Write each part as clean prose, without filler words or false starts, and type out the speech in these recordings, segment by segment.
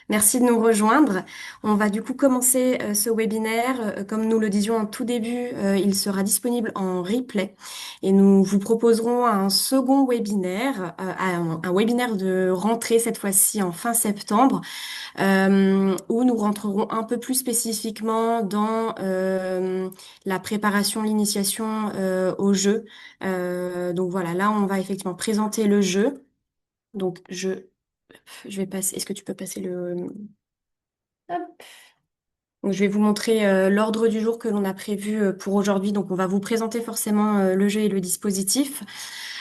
Merci de nous rejoindre. On va du coup commencer ce webinaire. Comme nous le disions en tout début, il sera disponible en replay et nous vous proposerons un second webinaire, un webinaire de rentrée cette fois-ci en fin septembre, où nous rentrerons un peu plus spécifiquement dans la préparation, l'initiation au jeu. Donc voilà, là on va effectivement présenter le jeu. Donc je vais passer. Est-ce que tu peux passer le Hop. Donc, je vais vous montrer l'ordre du jour que l'on a prévu pour aujourd'hui. Donc, on va vous présenter forcément le jeu et le dispositif,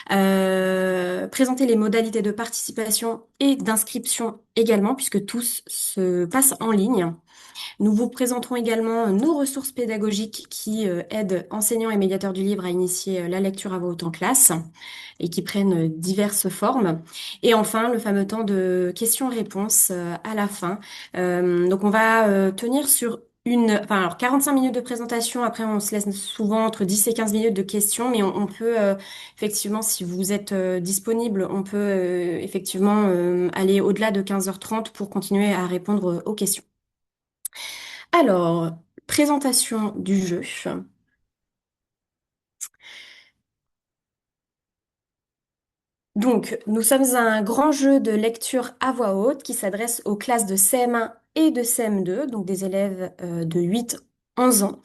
présenter les modalités de participation et d'inscription également, puisque tous se passent en ligne. Nous vous présenterons également nos ressources pédagogiques qui aident enseignants et médiateurs du livre à initier la lecture à voix haute en classe et qui prennent diverses formes. Et enfin, le fameux temps de questions-réponses à la fin. Donc, on va tenir sur alors 45 minutes de présentation. Après, on se laisse souvent entre 10 et 15 minutes de questions, mais on peut effectivement, si vous êtes disponible, on peut effectivement aller au-delà de 15h30 pour continuer à répondre aux questions. Alors, présentation du jeu. Donc, nous sommes un grand jeu de lecture à voix haute qui s'adresse aux classes de CM1 et de CM2, donc des élèves de 8-11 ans.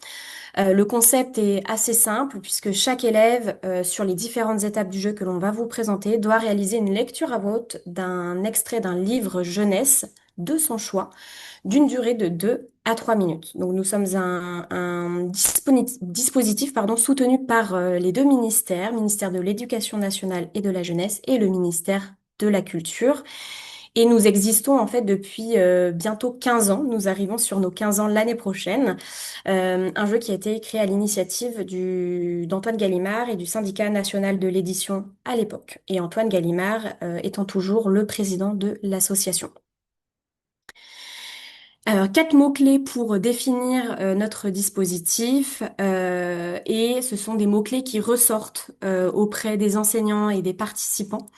Le concept est assez simple puisque chaque élève, sur les différentes étapes du jeu que l'on va vous présenter, doit réaliser une lecture à voix haute d'un extrait d'un livre jeunesse de son choix d'une durée de 2 à 3 minutes. Donc nous sommes un dispositif soutenu par les deux ministères, ministère de l'Éducation nationale et de la jeunesse et le ministère de la Culture. Et nous existons en fait depuis bientôt 15 ans. Nous arrivons sur nos 15 ans l'année prochaine. Un jeu qui a été créé à l'initiative d'Antoine Gallimard et du syndicat national de l'édition à l'époque. Et Antoine Gallimard étant toujours le président de l'association. Alors, quatre mots-clés pour définir notre dispositif, et ce sont des mots-clés qui ressortent auprès des enseignants et des participants.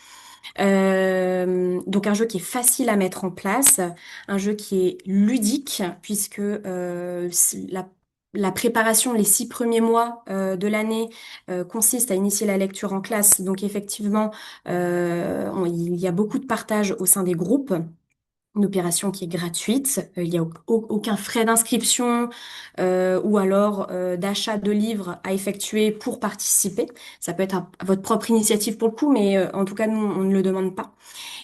Donc un jeu qui est facile à mettre en place, un jeu qui est ludique puisque la préparation, les 6 premiers mois de l'année consiste à initier la lecture en classe. Donc effectivement, il y a beaucoup de partage au sein des groupes. Une opération qui est gratuite, il n'y a aucun frais d'inscription ou alors d'achat de livres à effectuer pour participer. Ça peut être à votre propre initiative pour le coup, mais en tout cas, nous, on ne le demande pas.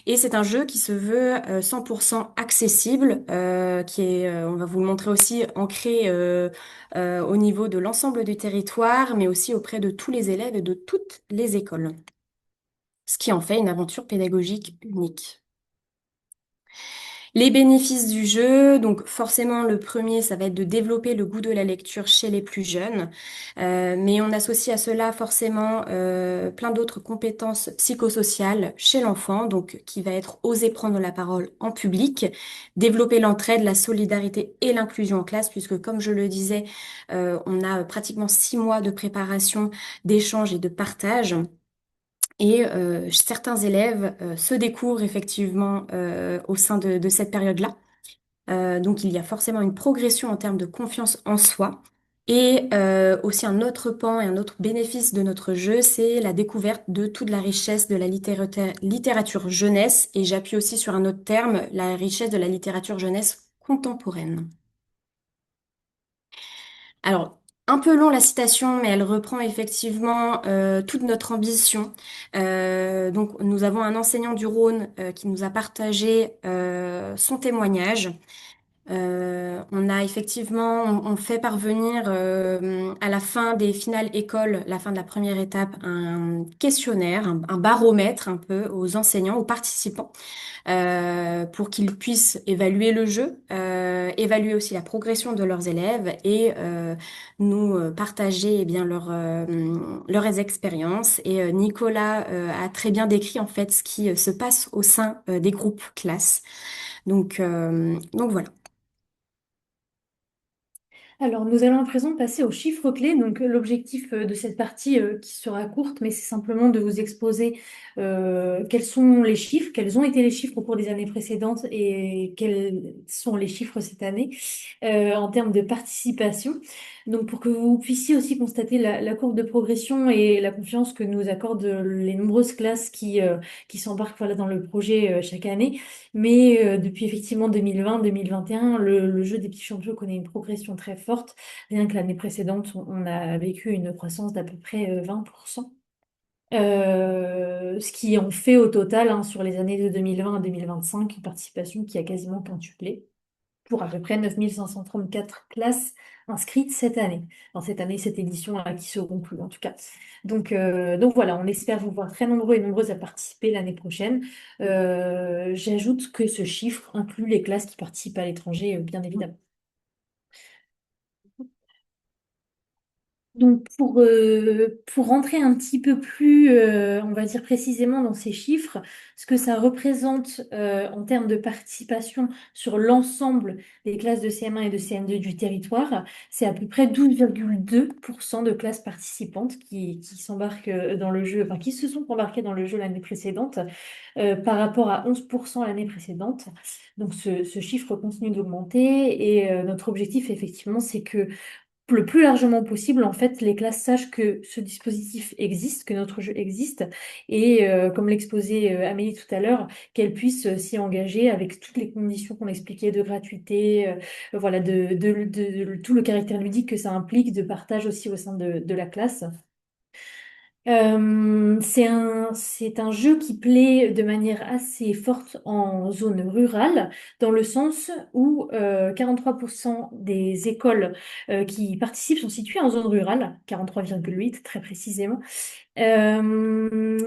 Et c'est un jeu qui se veut 100% accessible, qui est, on va vous le montrer aussi, ancré au niveau de l'ensemble du territoire, mais aussi auprès de tous les élèves et de toutes les écoles, ce qui en fait une aventure pédagogique unique. Les bénéfices du jeu, donc forcément le premier, ça va être de développer le goût de la lecture chez les plus jeunes. Mais on associe à cela forcément plein d'autres compétences psychosociales chez l'enfant, donc qui va être oser prendre la parole en public, développer l'entraide, la solidarité et l'inclusion en classe, puisque comme je le disais, on a pratiquement 6 mois de préparation, d'échange et de partage. Et certains élèves se découvrent effectivement au sein de cette période-là. Donc il y a forcément une progression en termes de confiance en soi. Et aussi un autre pan et un autre bénéfice de notre jeu, c'est la découverte de toute la richesse de la littérature jeunesse. Et j'appuie aussi sur un autre terme, la richesse de la littérature jeunesse contemporaine. Alors, un peu long la citation, mais elle reprend effectivement toute notre ambition. Donc, nous avons un enseignant du Rhône qui nous a partagé son témoignage. On a effectivement, on fait parvenir à la fin des finales écoles, la fin de la première étape, un questionnaire, un baromètre un peu aux enseignants, aux participants, pour qu'ils puissent évaluer le jeu, évaluer aussi la progression de leurs élèves et nous partager eh bien leurs expériences. Et Nicolas a très bien décrit en fait ce qui se passe au sein des groupes classes. Donc voilà. Alors, nous allons à présent passer aux chiffres clés. Donc, l'objectif de cette partie qui sera courte, mais c'est simplement de vous exposer quels sont les chiffres, quels ont été les chiffres au cours des années précédentes et quels sont les chiffres cette année en termes de participation. Donc, pour que vous puissiez aussi constater la courbe de progression et la confiance que nous accordent les nombreuses classes qui s'embarquent voilà, dans le projet chaque année. Mais depuis effectivement 2020-2021, le jeu des petits champions connaît une progression très forte. Rien que l'année précédente, on a vécu une croissance d'à peu près 20%. Ce qui en fait au total, hein, sur les années de 2020 à 2025, une participation qui a quasiment quintuplé pour à peu près 9 534 classes inscrites cette année. Cette année, cette édition qui se conclut en tout cas. Donc voilà, on espère vous voir très nombreux et nombreuses à participer l'année prochaine. J'ajoute que ce chiffre inclut les classes qui participent à l'étranger, bien évidemment. Donc pour rentrer un petit peu plus, on va dire précisément dans ces chiffres, ce que ça représente en termes de participation sur l'ensemble des classes de CM1 et de CM2 du territoire, c'est à peu près 12,2% de classes participantes qui s'embarquent dans le jeu, enfin qui se sont embarquées dans le jeu l'année précédente, par rapport à 11% l'année précédente. Donc ce chiffre continue d'augmenter et notre objectif effectivement c'est que le plus largement possible, en fait, les classes sachent que ce dispositif existe, que notre jeu existe, et comme l'exposait Amélie tout à l'heure, qu'elles puissent s'y engager avec toutes les conditions qu'on expliquait de gratuité, voilà, de tout le caractère ludique que ça implique, de partage aussi au sein de la classe. C'est un jeu qui plaît de manière assez forte en zone rurale, dans le sens où 43% des écoles qui participent sont situées en zone rurale, 43,8 très précisément.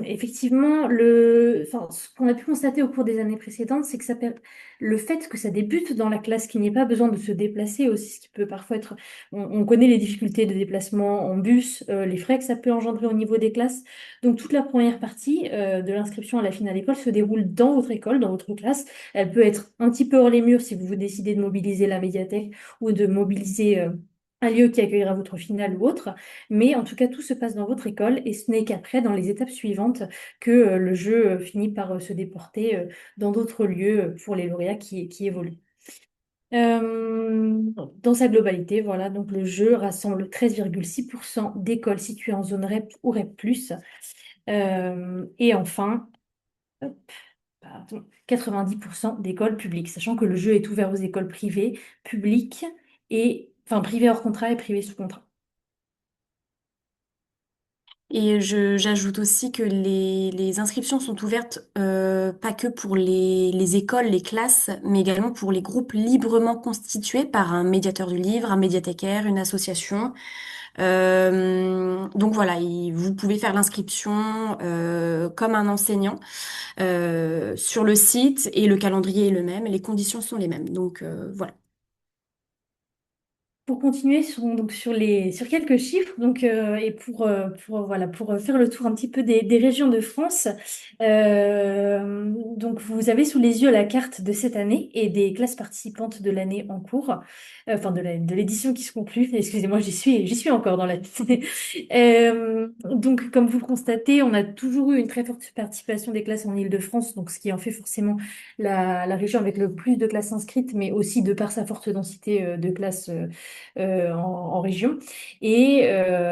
Effectivement, enfin, ce qu'on a pu constater au cours des années précédentes, c'est que le fait que ça débute dans la classe, qu'il n'y ait pas besoin de se déplacer aussi, ce qui peut parfois être, on connaît les difficultés de déplacement en bus, les frais que ça peut engendrer au niveau des classes. Donc toute la première partie de l'inscription à la finale école se déroule dans votre école, dans votre classe. Elle peut être un petit peu hors les murs si vous décidez de mobiliser la médiathèque ou de mobiliser un lieu qui accueillera votre finale ou autre. Mais en tout cas, tout se passe dans votre école et ce n'est qu'après, dans les étapes suivantes, que le jeu finit par se déporter dans d'autres lieux pour les lauréats qui évoluent. Euh, Dans sa globalité, voilà, donc le jeu rassemble 13,6% d'écoles situées en zone REP ou REP+. Et enfin, hop, pardon, 90% d'écoles publiques, sachant que le jeu est ouvert aux écoles privées, publiques et, enfin, privées hors contrat et privées sous contrat. Et j'ajoute aussi que les inscriptions sont ouvertes pas que pour les écoles, les classes, mais également pour les groupes librement constitués par un médiateur du livre, un médiathécaire, une association. Donc voilà, vous pouvez faire l'inscription comme un enseignant sur le site et le calendrier est le même, les conditions sont les mêmes. Donc voilà. Pour continuer donc sur quelques chiffres et voilà, pour faire le tour un petit peu des régions de France, donc vous avez sous les yeux la carte de cette année et des classes participantes de l'année en cours, enfin de l'édition qui se conclut. Excusez-moi, j'y suis encore dans la donc comme vous le constatez, on a toujours eu une très forte participation des classes en Île-de-France, donc ce qui en fait forcément la région avec le plus de classes inscrites, mais aussi de par sa forte densité de classes en région. Et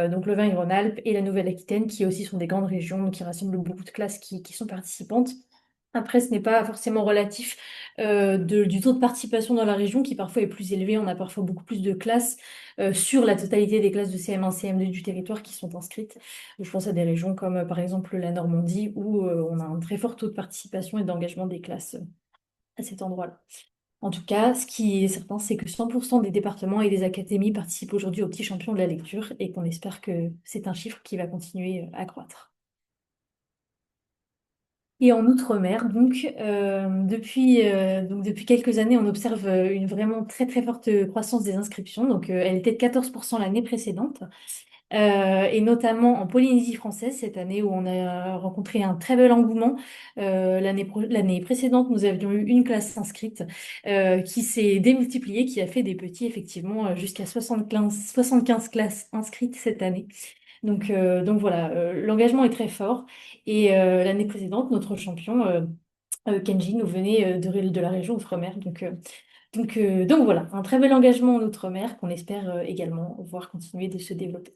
donc le Vin-et-Rhône-Alpes et la Nouvelle-Aquitaine, qui aussi sont des grandes régions, qui rassemblent beaucoup de classes qui sont participantes. Après, ce n'est pas forcément relatif du taux de participation dans la région, qui parfois est plus élevé. On a parfois beaucoup plus de classes sur la totalité des classes de CM1, CM2 du territoire qui sont inscrites. Je pense à des régions comme par exemple la Normandie, où on a un très fort taux de participation et d'engagement des classes à cet endroit-là. En tout cas, ce qui est certain, c'est que 100% des départements et des académies participent aujourd'hui aux petits champions de la lecture et qu'on espère que c'est un chiffre qui va continuer à croître. Et en Outre-mer, donc depuis quelques années, on observe une vraiment très très forte croissance des inscriptions. Donc elle était de 14% l'année précédente. et notamment en Polynésie française cette année où on a rencontré un très bel engouement. L'année précédente, nous avions eu une classe inscrite qui s'est démultipliée, qui a fait des petits, effectivement, jusqu'à 75 classes inscrites cette année. Donc voilà, l'engagement est très fort. Et l'année précédente, notre champion, Kenji, nous venait de la région Outre-mer. Donc voilà, un très bel engagement en Outre-mer qu'on espère également voir continuer de se développer.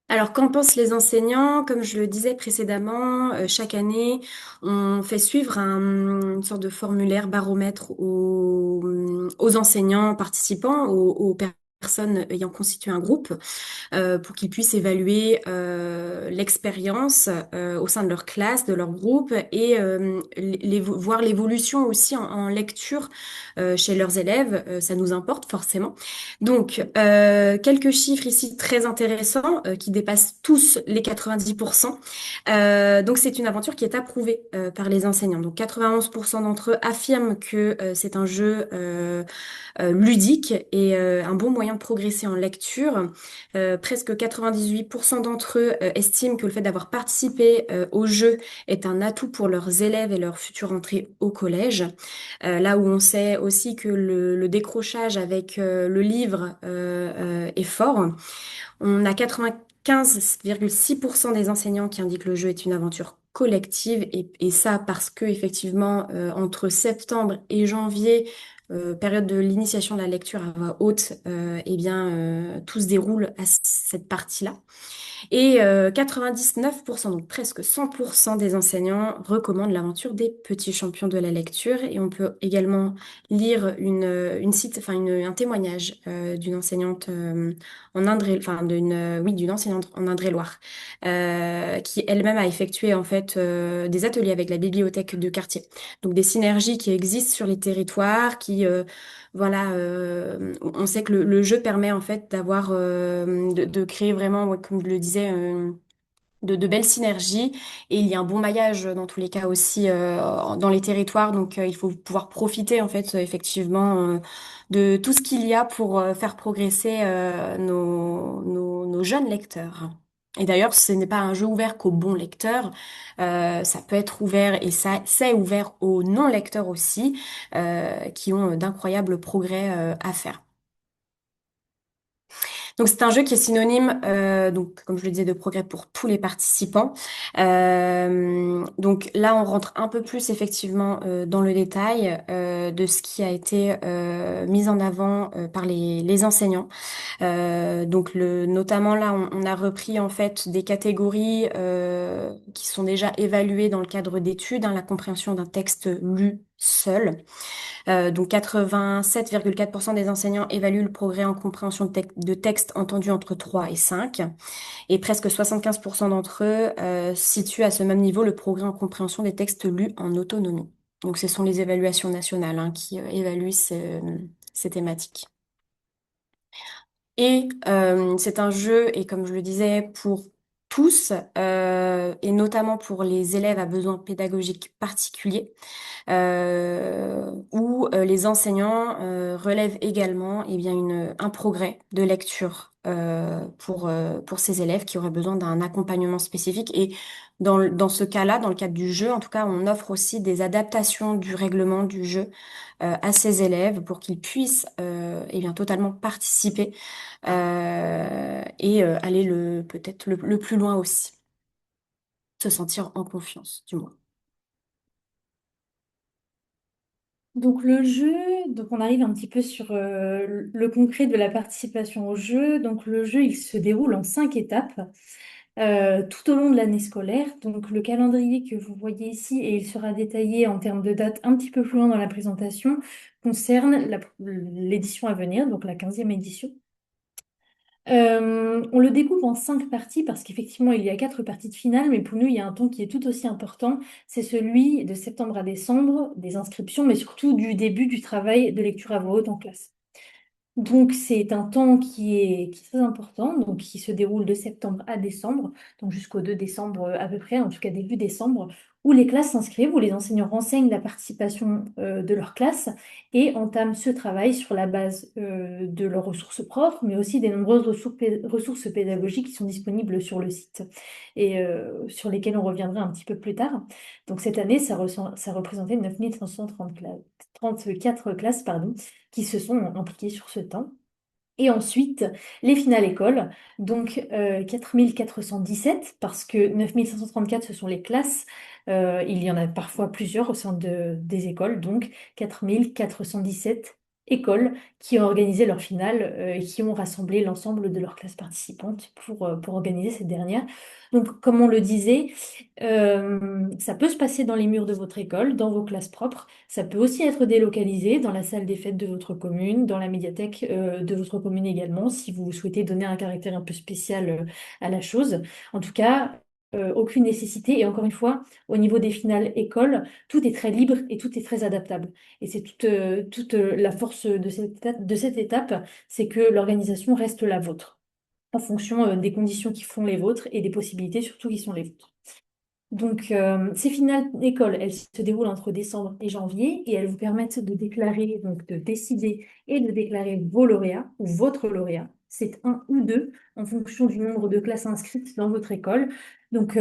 Alors, qu'en pensent les enseignants? Comme je le disais précédemment, chaque année, on fait suivre une sorte de formulaire baromètre aux enseignants participants, aux personnes ayant constitué un groupe pour qu'ils puissent évaluer l'expérience au sein de leur classe, de leur groupe et voir l'évolution aussi en lecture chez leurs élèves. Ça nous importe forcément. Donc, quelques chiffres ici très intéressants qui dépassent tous les 90%. Donc, c'est une aventure qui est approuvée par les enseignants. Donc, 91% d'entre eux affirment que c'est un jeu ludique et un bon moyen de progresser en lecture. Presque 98% d'entre eux estiment que le fait d'avoir participé au jeu est un atout pour leurs élèves et leur future entrée au collège. Là où on sait aussi que le décrochage avec le livre est fort. On a 95,6% des enseignants qui indiquent que le jeu est une aventure collective et ça parce que effectivement entre septembre et janvier, période de l'initiation de la lecture à voix haute, eh bien tout se déroule à cette partie-là. Et 99%, donc presque 100% des enseignants recommandent l'aventure des petits champions de la lecture. Et on peut également lire un témoignage d'une enseignante en Indre, enfin oui, d'une enseignante en Indre-et-Loire, qui elle-même a effectué en fait des ateliers avec la bibliothèque de quartier. Donc des synergies qui existent sur les territoires, voilà, on sait que le jeu permet en fait de créer vraiment, ouais, comme je le disais, de belles synergies et il y a un bon maillage dans tous les cas aussi dans les territoires. Donc il faut pouvoir profiter en fait effectivement de tout ce qu'il y a pour faire progresser nos jeunes lecteurs. Et d'ailleurs, ce n'est pas un jeu ouvert qu'aux bons lecteurs, ça peut être ouvert et ça c'est ouvert aux non-lecteurs aussi, qui ont d'incroyables progrès à faire. Donc c'est un jeu qui est synonyme, donc comme je le disais, de progrès pour tous les participants. Donc là, on rentre un peu plus effectivement dans le détail de ce qui a été mis en avant par les enseignants. Donc notamment là, on a repris en fait des catégories qui sont déjà évaluées dans le cadre d'études, hein, la compréhension d'un texte lu seul. Donc 87,4% des enseignants évaluent le progrès en compréhension de textes entendus entre 3 et 5. Et presque 75% d'entre eux situent à ce même niveau le progrès en compréhension des textes lus en autonomie. Donc ce sont les évaluations nationales hein, qui évaluent ces thématiques. Et c'est un jeu, et comme je le disais, pour tous, et notamment pour les élèves à besoins pédagogiques particuliers où les enseignants relèvent également eh bien, un progrès de lecture pour ces élèves qui auraient besoin d'un accompagnement spécifique. Et dans ce cas-là, dans le cadre du jeu, en tout cas, on offre aussi des adaptations du règlement du jeu à ces élèves pour qu'ils puissent eh bien, totalement participer et aller peut-être le plus loin aussi, se sentir en confiance, du moins. Donc le jeu, donc on arrive un petit peu sur le concret de la participation au jeu. Donc le jeu, il se déroule en 5 étapes tout au long de l'année scolaire. Donc le calendrier que vous voyez ici, et il sera détaillé en termes de date un petit peu plus loin dans la présentation, concerne l'édition à venir, donc la 15e édition. On le découpe en 5 parties parce qu'effectivement, il y a 4 parties de finale, mais pour nous, il y a un temps qui est tout aussi important. C'est celui de septembre à décembre, des inscriptions, mais surtout du début du travail de lecture à voix haute en classe. Donc, c'est un temps qui est très important, donc qui se déroule de septembre à décembre, donc jusqu'au 2 décembre à peu près, en tout cas début décembre, où les classes s'inscrivent, où les enseignants renseignent la participation de leur classe et entament ce travail sur la base de leurs ressources propres, mais aussi des nombreuses ressources pédagogiques qui sont disponibles sur le site et sur lesquelles on reviendra un petit peu plus tard. Donc cette année, ça représentait 9534 classes pardon, qui se sont impliquées sur ce temps. Et ensuite, les finales écoles, donc 4417, parce que 9534, ce sont les classes. Il y en a parfois plusieurs au sein des écoles, donc 4417 écoles qui ont organisé leur finale et qui ont rassemblé l'ensemble de leurs classes participantes pour organiser cette dernière. Donc, comme on le disait, ça peut se passer dans les murs de votre école, dans vos classes propres. Ça peut aussi être délocalisé dans la salle des fêtes de votre commune, dans la médiathèque de votre commune également, si vous souhaitez donner un caractère un peu spécial à la chose. En tout cas, aucune nécessité. Et encore une fois, au niveau des finales écoles, tout est très libre et tout est très adaptable. Et c'est toute la force de cette étape, c'est que l'organisation reste la vôtre, en fonction des conditions qui font les vôtres et des possibilités surtout qui sont les vôtres. Donc, ces finales d'école, elles se déroulent entre décembre et janvier et elles vous permettent de déclarer, donc de décider et de déclarer vos lauréats ou votre lauréat. C'est un ou deux en fonction du nombre de classes inscrites dans votre école. Donc,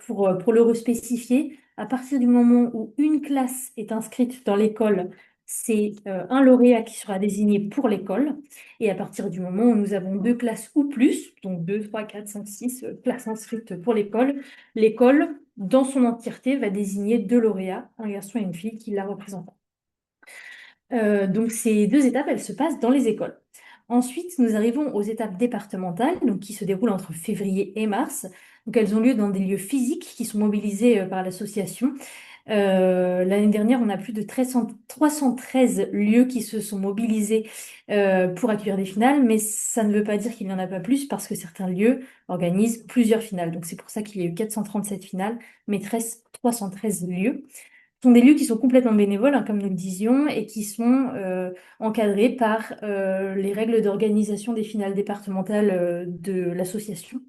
pour le respécifier, à partir du moment où une classe est inscrite dans l'école, c'est un lauréat qui sera désigné pour l'école. Et à partir du moment où nous avons deux classes ou plus, donc 2, 3, 4, 5, 6 classes inscrites pour l'école, l'école, dans son entièreté, va désigner deux lauréats, un garçon et une fille, qui la représentent. Donc ces deux étapes, elles se passent dans les écoles. Ensuite, nous arrivons aux étapes départementales, donc qui se déroulent entre février et mars. Donc elles ont lieu dans des lieux physiques qui sont mobilisés par l'association. L'année dernière, on a plus de 313 lieux qui se sont mobilisés pour accueillir des finales, mais ça ne veut pas dire qu'il n'y en a pas plus parce que certains lieux organisent plusieurs finales. Donc c'est pour ça qu'il y a eu 437 finales, mais 313 lieux. Ce sont des lieux qui sont complètement bénévoles, hein, comme nous le disions, et qui sont encadrés par les règles d'organisation des finales départementales de l'association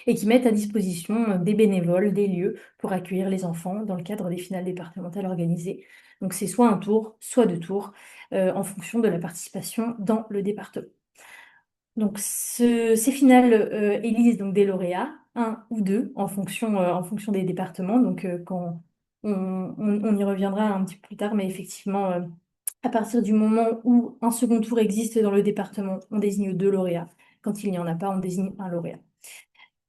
et qui mettent à disposition des bénévoles, des lieux pour accueillir les enfants dans le cadre des finales départementales organisées. Donc c'est soit un tour, soit deux tours, en fonction de la participation dans le département. Donc ces finales élisent donc des lauréats, un ou deux, en fonction des départements. Donc quand on y reviendra un petit peu plus tard, mais effectivement, à partir du moment où un second tour existe dans le département, on désigne deux lauréats. Quand il n'y en a pas, on désigne un lauréat.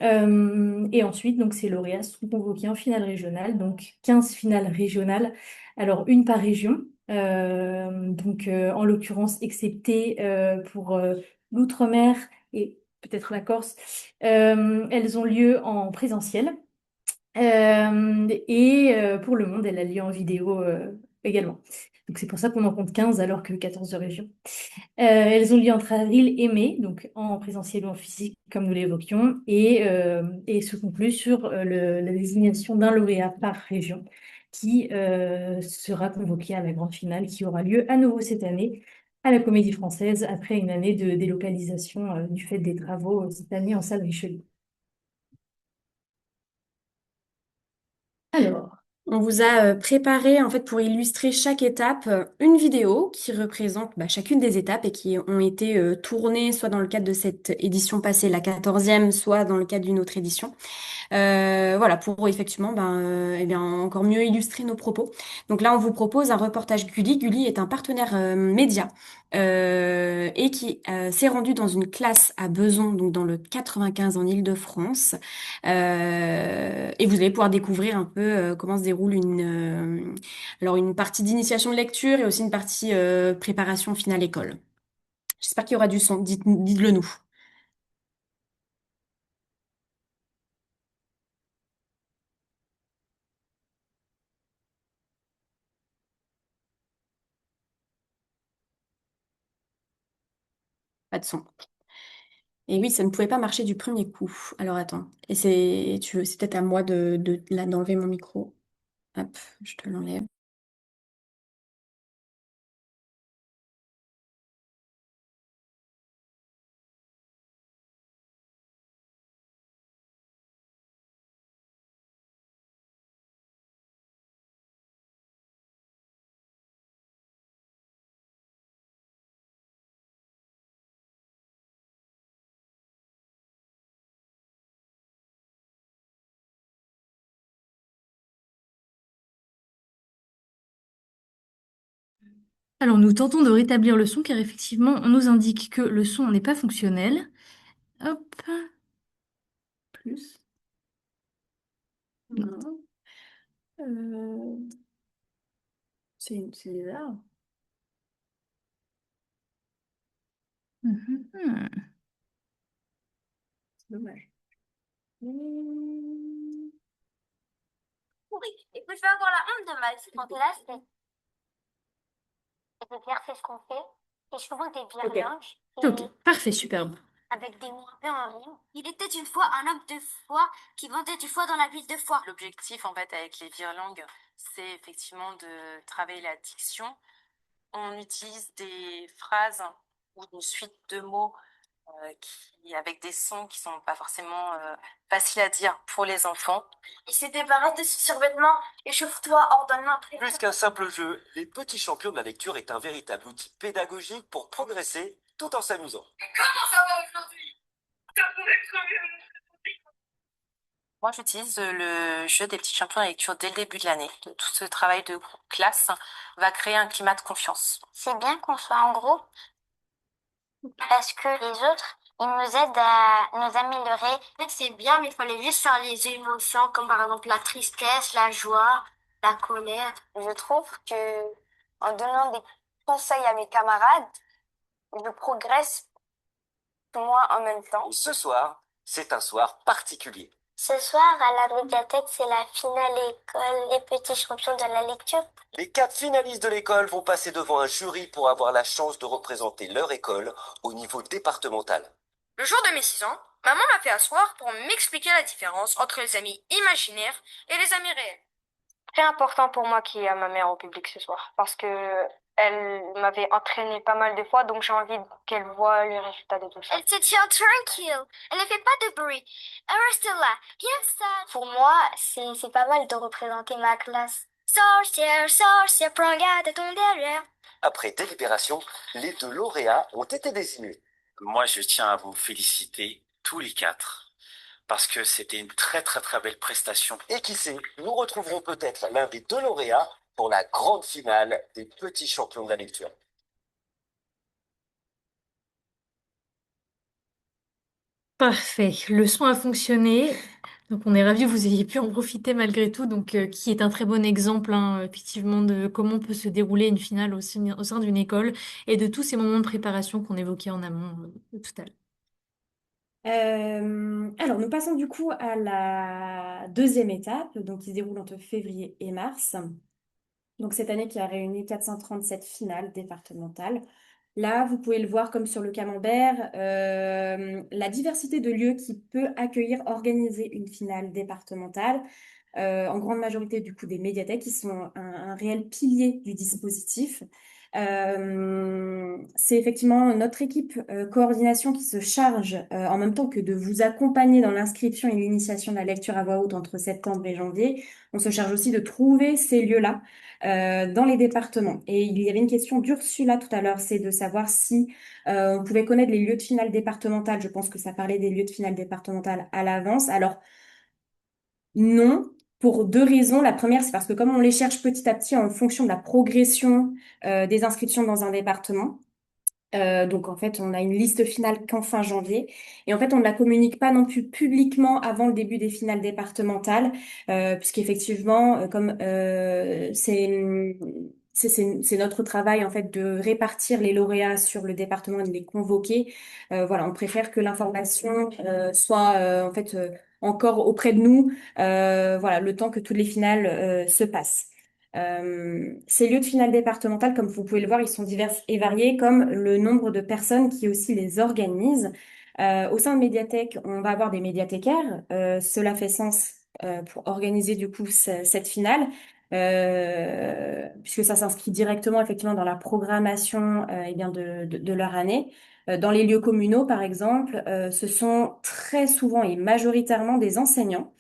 Et ensuite, donc, ces lauréats sont convoqués en finale régionale, donc 15 finales régionales, alors une par région, donc en l'occurrence, excepté pour l'Outre-mer et peut-être la Corse, elles ont lieu en présentiel. Et pour le monde, elle a lieu en vidéo également. Donc c'est pour ça qu'on en compte 15 alors que 14 de région. Elles ont lieu entre avril et mai, donc en présentiel ou en physique, comme nous l'évoquions, et se concluent sur la désignation d'un lauréat par région qui sera convoqué à la grande finale qui aura lieu à nouveau cette année à la Comédie Française après une année de délocalisation du fait des travaux cette année en salle Richelieu. Alors, On vous a préparé, en fait, pour illustrer chaque étape, une vidéo qui représente chacune des étapes et qui ont été tournées soit dans le cadre de cette édition passée, la 14e, soit dans le cadre d'une autre édition. Voilà, pour effectivement eh bien, encore mieux illustrer nos propos. Donc là, on vous propose un reportage Gulli. Gulli est un partenaire média et qui s'est rendu dans une classe à Besançon, donc dans le 95 en Île-de-France. Et vous allez pouvoir découvrir un peu comment se déroule alors une partie d'initiation de lecture et aussi une partie préparation finale école. J'espère qu'il y aura du son. Dites-le nous. Pas de son. Et oui, ça ne pouvait pas marcher du premier coup. Alors attends. Et c'est peut-être à moi d'enlever mon micro. Hop, je te l'enlève. Alors, nous tentons de rétablir le son car effectivement, on nous indique que le son n'est pas fonctionnel. Hop, plus. Non. Euh, c'est bizarre. Mhm. C'est dommage. Oui, et puis je vais avoir la honte de Max quand t'es là, c'est de faire c'est ce qu'on fait. Et souvent des virlanges Ok, et parfait, superbe. avec des mots un peu en rime. Il était une fois un homme de foi qui vendait du foie dans la ville de Foix. L'objectif, en fait, avec les virlangues, c'est effectivement de travailler la diction. On utilise des phrases ou une suite de mots avec des sons qui sont pas forcément faciles à dire pour les enfants. Il s'est débarrassé de ses survêtements. Échauffe-toi, ordonne l'entrée. Plus qu'un simple jeu, les petits champions de la lecture est un véritable outil pédagogique pour progresser tout en s'amusant. Moi, j'utilise le jeu des petits champions de la lecture dès le début de l'année. Tout ce travail de classe va créer un climat de confiance. C'est bien qu'on soit en groupe parce que les autres, ils nous aident à nous améliorer. En fait, c'est bien, mais il fallait juste faire les émotions, comme par exemple la tristesse, la joie, la colère. Je trouve que en donnant des conseils à mes camarades, je progresse moi en même temps. Ce soir, c'est un soir particulier. Ce soir, à la médiathèque, c'est la finale école des petits champions de la lecture. Les 4 finalistes de l'école vont passer devant un jury pour avoir la chance de représenter leur école au niveau départemental. Le jour de mes 6 ans, maman m'a fait asseoir pour m'expliquer la différence entre les amis imaginaires et les amis réels. Très important pour moi qu'il y ait ma mère au public ce soir, parce que elle m'avait entraîné pas mal de fois, donc j'ai envie qu'elle voie les résultats de tout ça. Elle se tient tranquille. Elle ne fait pas de bruit. Elle reste là, bien sage. Pour moi, c'est pas mal de représenter ma classe. Sorcière, sorcière, prends garde à ton derrière. Après délibération, les 2 lauréats ont été désignés. Moi, je tiens à vous féliciter tous les 4 parce que c'était une très très très belle prestation. Et qui sait, nous retrouverons peut-être l'un des 2 lauréats pour la grande finale des petits champions de la lecture. Parfait, le son a fonctionné. Donc on est ravis que vous ayez pu en profiter malgré tout, donc qui est un très bon exemple effectivement de comment peut se dérouler une finale au sein d'une école et de tous ces moments de préparation qu'on évoquait en amont tout à l'heure. Alors, nous passons du coup à la deuxième étape, donc qui se déroule entre février et mars. Donc cette année qui a réuni 437 finales départementales. Là, vous pouvez le voir comme sur le camembert, la diversité de lieux qui peut accueillir, organiser une finale départementale. En grande majorité du coup des médiathèques qui sont un réel pilier du dispositif. C'est effectivement notre équipe coordination qui se charge en même temps que de vous accompagner dans l'inscription et l'initiation de la lecture à voix haute entre septembre et janvier. On se charge aussi de trouver ces lieux-là dans les départements. Et il y avait une question d'Ursula tout à l'heure, c'est de savoir si on pouvait connaître les lieux de finale départementale. Je pense que ça parlait des lieux de finale départementale à l'avance. Alors, non, pour 2 raisons. La première, c'est parce que comme on les cherche petit à petit en fonction de la progression des inscriptions dans un département, donc en fait, on a une liste finale qu'en fin janvier. Et en fait, on ne la communique pas non plus publiquement avant le début des finales départementales, puisqu'effectivement, comme c'est notre travail en fait de répartir les lauréats sur le département et de les convoquer. Voilà, on préfère que l'information soit en fait encore auprès de nous. Voilà, le temps que toutes les finales se passent. Ces lieux de finale départementale, comme vous pouvez le voir, ils sont divers et variés, comme le nombre de personnes qui aussi les organisent. Au sein de médiathèques, on va avoir des médiathécaires. Cela fait sens pour organiser du coup cette finale, puisque ça s'inscrit directement effectivement dans la programmation eh bien de leur année. Dans les lieux communaux, par exemple, ce sont très souvent et majoritairement des enseignants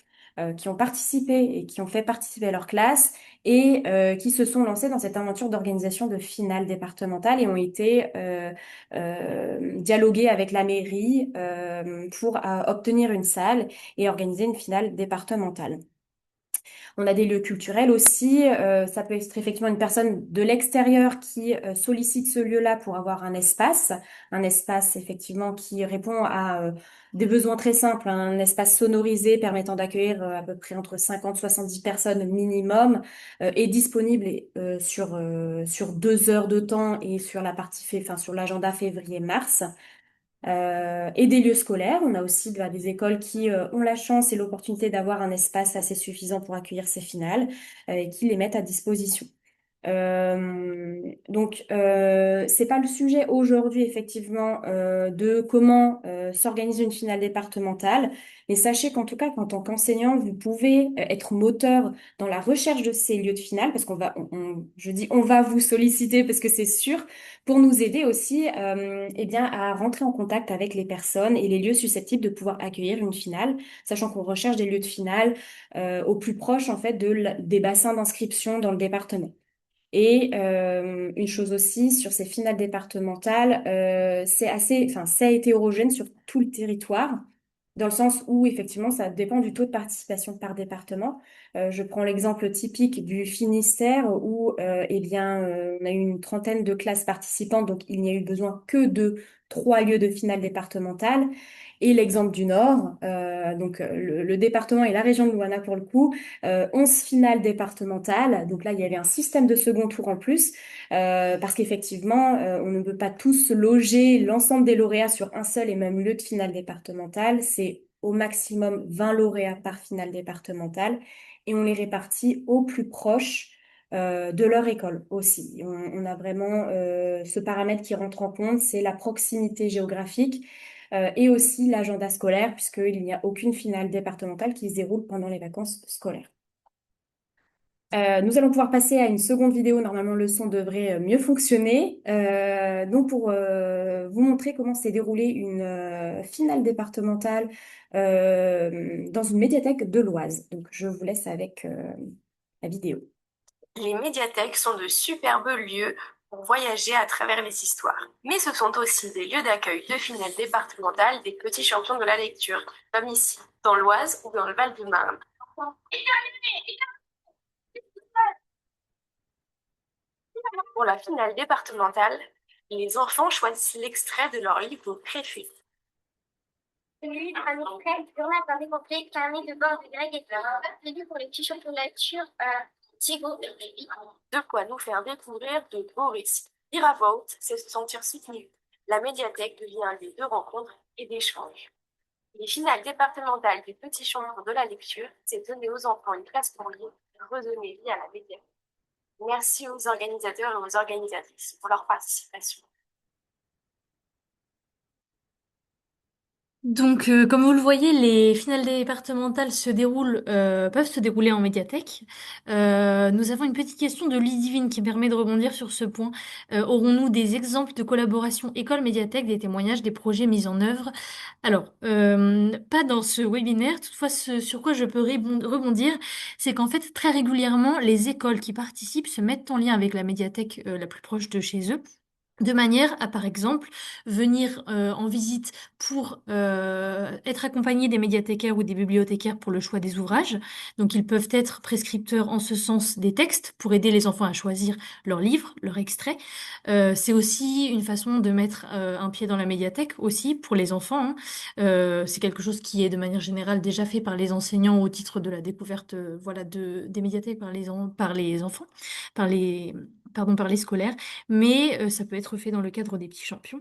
qui ont participé et qui ont fait participer leur classe et qui se sont lancés dans cette aventure d'organisation de finales départementales et ont été dialogués avec la mairie pour obtenir une salle et organiser une finale départementale. On a des lieux culturels aussi. Ça peut être effectivement une personne de l'extérieur qui sollicite ce lieu-là pour avoir un espace effectivement qui répond à des besoins très simples, un espace sonorisé permettant d'accueillir à peu près entre 50 et 70 personnes minimum, est disponible sur 2 heures de temps et sur la enfin, sur l'agenda février-mars. Et des lieux scolaires. On a aussi des écoles qui ont la chance et l'opportunité d'avoir un espace assez suffisant pour accueillir ces finales et qui les mettent à disposition. C'est pas le sujet aujourd'hui, effectivement, de comment s'organiser une finale départementale, mais sachez qu'en tout cas, en tant qu'enseignant, vous pouvez être moteur dans la recherche de ces lieux de finale, parce je dis on va vous solliciter parce que c'est sûr, pour nous aider aussi, eh bien, à rentrer en contact avec les personnes et les lieux susceptibles de pouvoir accueillir une finale, sachant qu'on recherche des lieux de finale au plus proche, en fait, des bassins d'inscription dans le département. Et une chose aussi sur ces finales départementales, enfin, c'est hétérogène sur tout le territoire, dans le sens où effectivement ça dépend du taux de participation par département. Je prends l'exemple typique du Finistère où eh bien on a eu une trentaine de classes participantes, donc il n'y a eu besoin que de 3 lieux de finale départementale. Et l'exemple du Nord, le département et la région de Louana pour le coup, 11 finales départementales. Donc là, il y avait un système de second tour en plus, parce qu'effectivement, on ne peut pas tous loger l'ensemble des lauréats sur un seul et même lieu de finale départementale. C'est au maximum 20 lauréats par finale départementale et on les répartit au plus proche de leur école aussi. On a vraiment ce paramètre qui rentre en compte, c'est la proximité géographique et aussi l'agenda scolaire, puisqu'il n'y a aucune finale départementale qui se déroule pendant les vacances scolaires. Nous allons pouvoir passer à une seconde vidéo. Normalement, le son devrait mieux fonctionner. Donc, pour vous montrer comment s'est déroulée une finale départementale dans une médiathèque de l'Oise. Donc, je vous laisse avec la vidéo. Les médiathèques sont de superbes lieux pour voyager à travers les histoires. Mais ce sont aussi des lieux d'accueil de finales départementales des petits champions de la lecture, comme ici, dans l'Oise ou dans le Val-de-Marne. Pour la finale départementale, les enfants choisissent l'extrait de leur livre préféré. Le livre à notre frère, journal d'un découpé, carnet de bord de Greg et Fleur. Prévu pour les petits champions de lecture, Thibaut et Baby. De quoi nous faire découvrir de beaux récits. Lire à voix haute, c'est se sentir soutenu. La médiathèque devient un lieu de rencontre et d'échange. Les finales départementales des petits champions de la lecture, c'est donner aux enfants une place pour lire et redonner vie à la médiathèque. Merci aux organisateurs et aux organisatrices pour leur participation. Donc, comme vous le voyez, les finales départementales peuvent se dérouler en médiathèque. Nous avons une petite question de Ludivine qui permet de rebondir sur ce point. Aurons-nous des exemples de collaboration école-médiathèque, des témoignages, des projets mis en œuvre? Alors, pas dans ce webinaire. Toutefois, ce sur quoi je peux rebondir, c'est qu'en fait, très régulièrement, les écoles qui participent se mettent en lien avec la médiathèque la plus proche de chez eux, de manière à, par exemple, venir en visite pour être accompagné des médiathécaires ou des bibliothécaires pour le choix des ouvrages. Donc, ils peuvent être prescripteurs en ce sens des textes pour aider les enfants à choisir leur livre, leur extrait. C'est aussi une façon de mettre un pied dans la médiathèque aussi pour les enfants, hein. C'est quelque chose qui est de manière générale déjà fait par les enseignants au titre de la découverte voilà, des médiathèques par les enfants, par les scolaires, mais ça peut être fait dans le cadre des petits champions.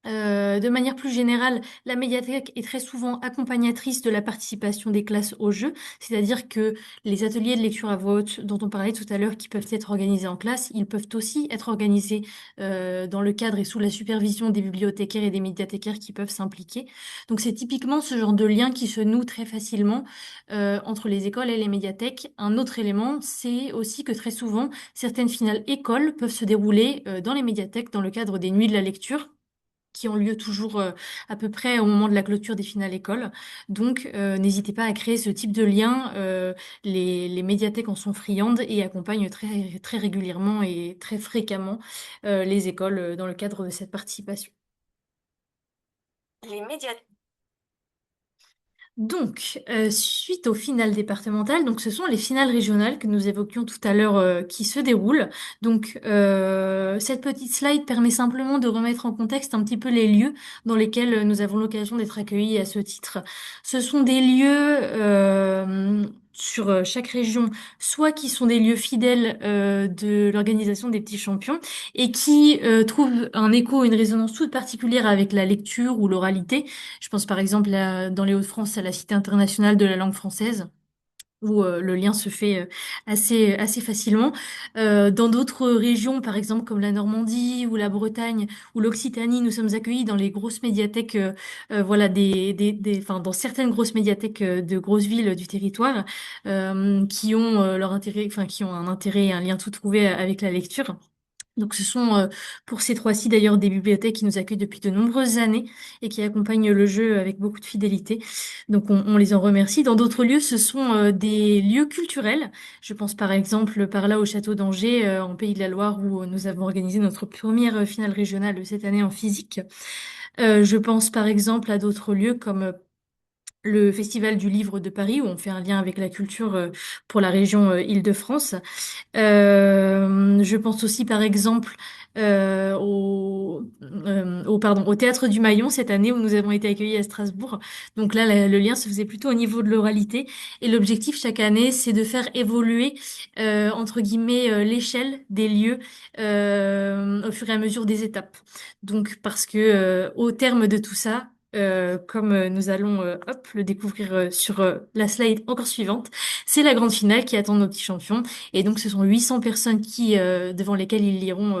De manière plus générale, la médiathèque est très souvent accompagnatrice de la participation des classes au jeu, c'est-à-dire que les ateliers de lecture à voix haute dont on parlait tout à l'heure, qui peuvent être organisés en classe, ils peuvent aussi être organisés dans le cadre et sous la supervision des bibliothécaires et des médiathécaires qui peuvent s'impliquer. Donc c'est typiquement ce genre de lien qui se noue très facilement entre les écoles et les médiathèques. Un autre élément, c'est aussi que très souvent, certaines finales écoles peuvent se dérouler dans les médiathèques dans le cadre des nuits de la lecture, qui ont lieu toujours à peu près au moment de la clôture des finales écoles. Donc, n'hésitez pas à créer ce type de lien. Les médiathèques en sont friandes et accompagnent très, très régulièrement et très fréquemment les écoles dans le cadre de cette participation. Les médiathèques. Donc, suite aux finales départementales, donc ce sont les finales régionales que nous évoquions tout à l'heure qui se déroulent. Donc, cette petite slide permet simplement de remettre en contexte un petit peu les lieux dans lesquels nous avons l'occasion d'être accueillis à ce titre. Ce sont des lieux sur chaque région, soit qui sont des lieux fidèles de l'organisation des petits champions et qui trouvent un écho, une résonance toute particulière avec la lecture ou l'oralité. Je pense par exemple dans les Hauts-de-France à la Cité internationale de la langue française, où le lien se fait assez facilement. Dans d'autres régions, par exemple comme la Normandie ou la Bretagne ou l'Occitanie, nous sommes accueillis dans les grosses médiathèques, voilà, enfin, dans certaines grosses médiathèques de grosses villes du territoire, qui ont leur intérêt, enfin, qui ont un intérêt et un lien tout trouvé avec la lecture. Donc ce sont pour ces trois-ci d'ailleurs des bibliothèques qui nous accueillent depuis de nombreuses années et qui accompagnent le jeu avec beaucoup de fidélité. Donc on les en remercie. Dans d'autres lieux, ce sont des lieux culturels. Je pense par exemple par là au château d'Angers en Pays de la Loire où nous avons organisé notre première finale régionale cette année en physique. Je pense par exemple à d'autres lieux comme le Festival du Livre de Paris où on fait un lien avec la culture pour la région Île-de-France. Je pense aussi par exemple au Théâtre du Maillon cette année où nous avons été accueillis à Strasbourg. Donc là, le lien se faisait plutôt au niveau de l'oralité. Et l'objectif chaque année, c'est de faire évoluer, entre guillemets, l'échelle des lieux au fur et à mesure des étapes. Donc parce que au terme de tout ça, comme nous allons hop, le découvrir sur la slide encore suivante, c'est la grande finale qui attend nos petits champions. Et donc, ce sont 800 personnes devant lesquelles ils liront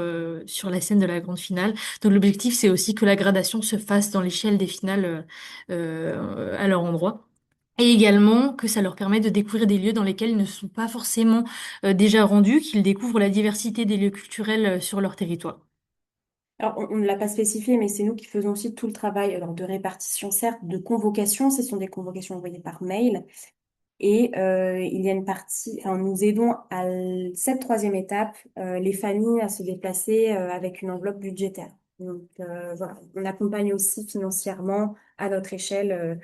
sur la scène de la grande finale. Donc, l'objectif, c'est aussi que la gradation se fasse dans l'échelle des finales à leur endroit. Et également que ça leur permet de découvrir des lieux dans lesquels ils ne sont pas forcément déjà rendus, qu'ils découvrent la diversité des lieux culturels sur leur territoire. Alors, on ne l'a pas spécifié, mais c'est nous qui faisons aussi tout le travail alors, de répartition, certes, de convocation. Ce sont des convocations envoyées par mail. Et il y a une partie, enfin, nous aidons à cette troisième étape, les familles à se déplacer avec une enveloppe budgétaire. Donc voilà, on accompagne aussi financièrement à notre échelle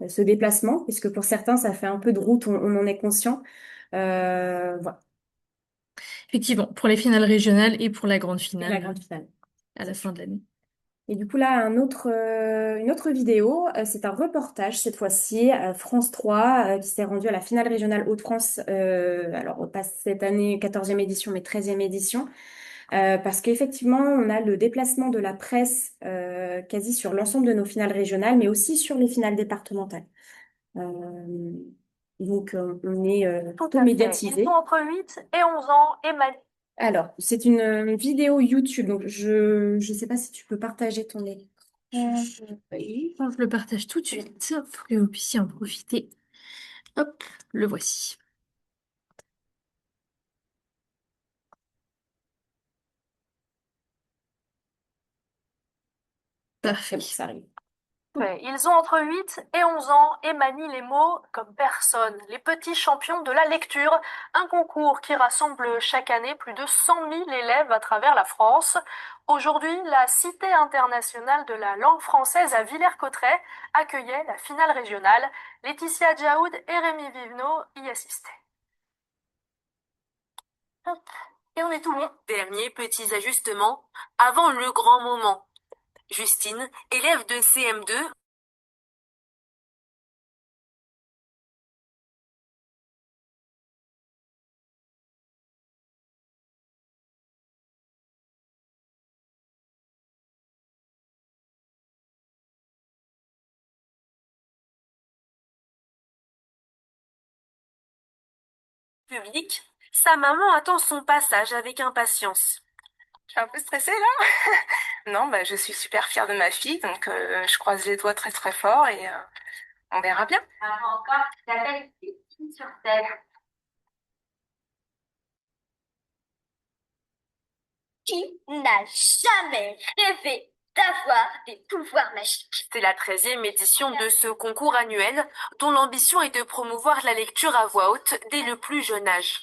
ce déplacement, puisque pour certains, ça fait un peu de route, on en est conscient. Voilà, Effectivement, pour les finales régionales et pour la grande et la finale grande finale. à la fin de l'année. Et du coup, là, une autre vidéo, c'est un reportage cette fois-ci, France 3, qui s'est rendu à la finale régionale Hauts-de-France, alors pas cette année 14e édition, mais 13e édition, parce qu'effectivement, on a le déplacement de la presse quasi sur l'ensemble de nos finales régionales, mais aussi sur les finales départementales. Donc, on est Tout plutôt à fait. médiatisé. Ils ont entre 8 et 11 ans et Alors, c'est une vidéo YouTube, donc je ne sais pas si tu peux partager ton écran. Oui, je le partage tout de suite pour que vous puissiez en profiter. Hop, le voici. Parfait. Ça arrive. Ouais, ils ont entre 8 et 11 ans et manient les mots comme personne. Les petits champions de la lecture, un concours qui rassemble chaque année plus de 100 000 élèves à travers la France. Aujourd'hui, la Cité internationale de la langue française à Villers-Cotterêts accueillait la finale régionale. Laetitia Djaoud et Rémi Vivenot y assistaient. Hop. Et on est tout bon. Derniers petits ajustements avant le grand moment. Justine, élève de CM2, public, sa maman attend son passage avec impatience. Je suis un peu stressée là. Non, bah, je suis super fière de ma fille, donc je croise les doigts très très fort et on verra bien. Alors encore, tu t'appelles sur terre. Qui n'a jamais rêvé d'avoir des pouvoirs magiques? C'est la 13e édition de ce concours annuel dont l'ambition est de promouvoir la lecture à voix haute dès le plus jeune âge.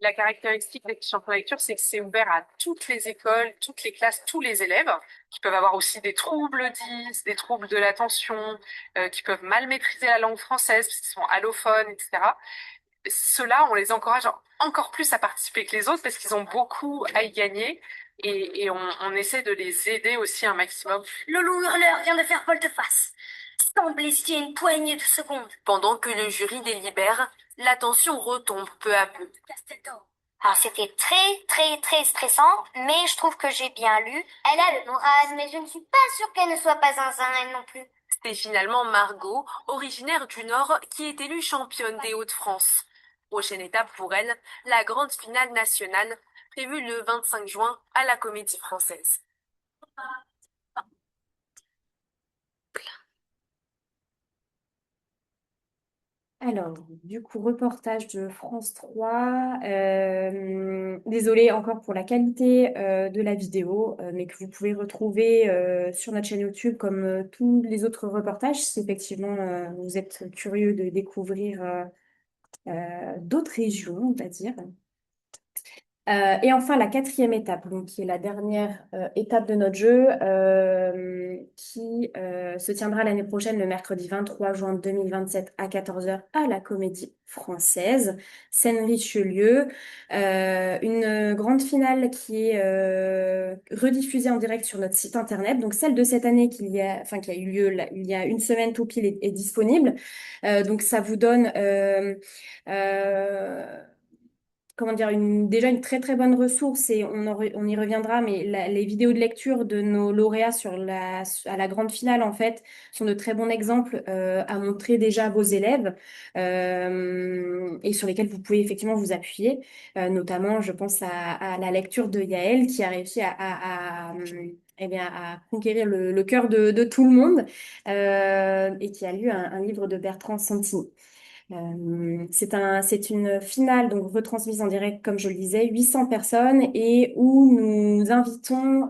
La caractéristique des championnats de lecture, c'est que c'est ouvert à toutes les écoles, toutes les classes, tous les élèves, qui peuvent avoir aussi des troubles 10, des troubles de l'attention, qui peuvent mal maîtriser la langue française, parce qu'ils sont allophones, etc. Ceux-là, on les encourage encore plus à participer que les autres, parce qu'ils ont beaucoup à y gagner, et on essaie de les aider aussi un maximum. Le loup hurleur vient de faire volte-face. Semble hésiter une poignée de secondes. Pendant que le jury délibère, l'attention retombe peu à peu. Alors c'était très très très stressant, mais je trouve que j'ai bien lu. Elle a le moral, mais je ne suis pas sûre qu'elle ne soit pas zinzin, elle non plus. C'est finalement Margot, originaire du Nord, qui est élue championne des Hauts-de-France. Prochaine étape pour elle, la grande finale nationale, prévue le 25 juin à la Comédie Française. Alors, du coup, reportage de France 3. Désolée encore pour la qualité de la vidéo, mais que vous pouvez retrouver sur notre chaîne YouTube comme tous les autres reportages, si effectivement vous êtes curieux de découvrir d'autres régions, on va dire. Et enfin, la quatrième étape, donc, qui est la dernière étape de notre jeu, qui se tiendra l'année prochaine, le mercredi 23 juin 2027 à 14 heures à la Comédie Française, Scène-Richelieu. Une grande finale qui est rediffusée en direct sur notre site internet. Donc celle de cette année qui a eu lieu il y a une semaine tout pile est disponible. Donc ça vous donne comment dire, déjà une très très bonne ressource et on y reviendra, mais les vidéos de lecture de nos lauréats à la grande finale, en fait, sont de très bons exemples à montrer déjà à vos élèves et sur lesquels vous pouvez effectivement vous appuyer. Notamment, je pense à la lecture de Yael qui a réussi eh bien, à conquérir le cœur de tout le monde et qui a lu un livre de Bertrand Santini. C'est une finale donc retransmise en direct, comme je le disais, 800 personnes et où nous invitons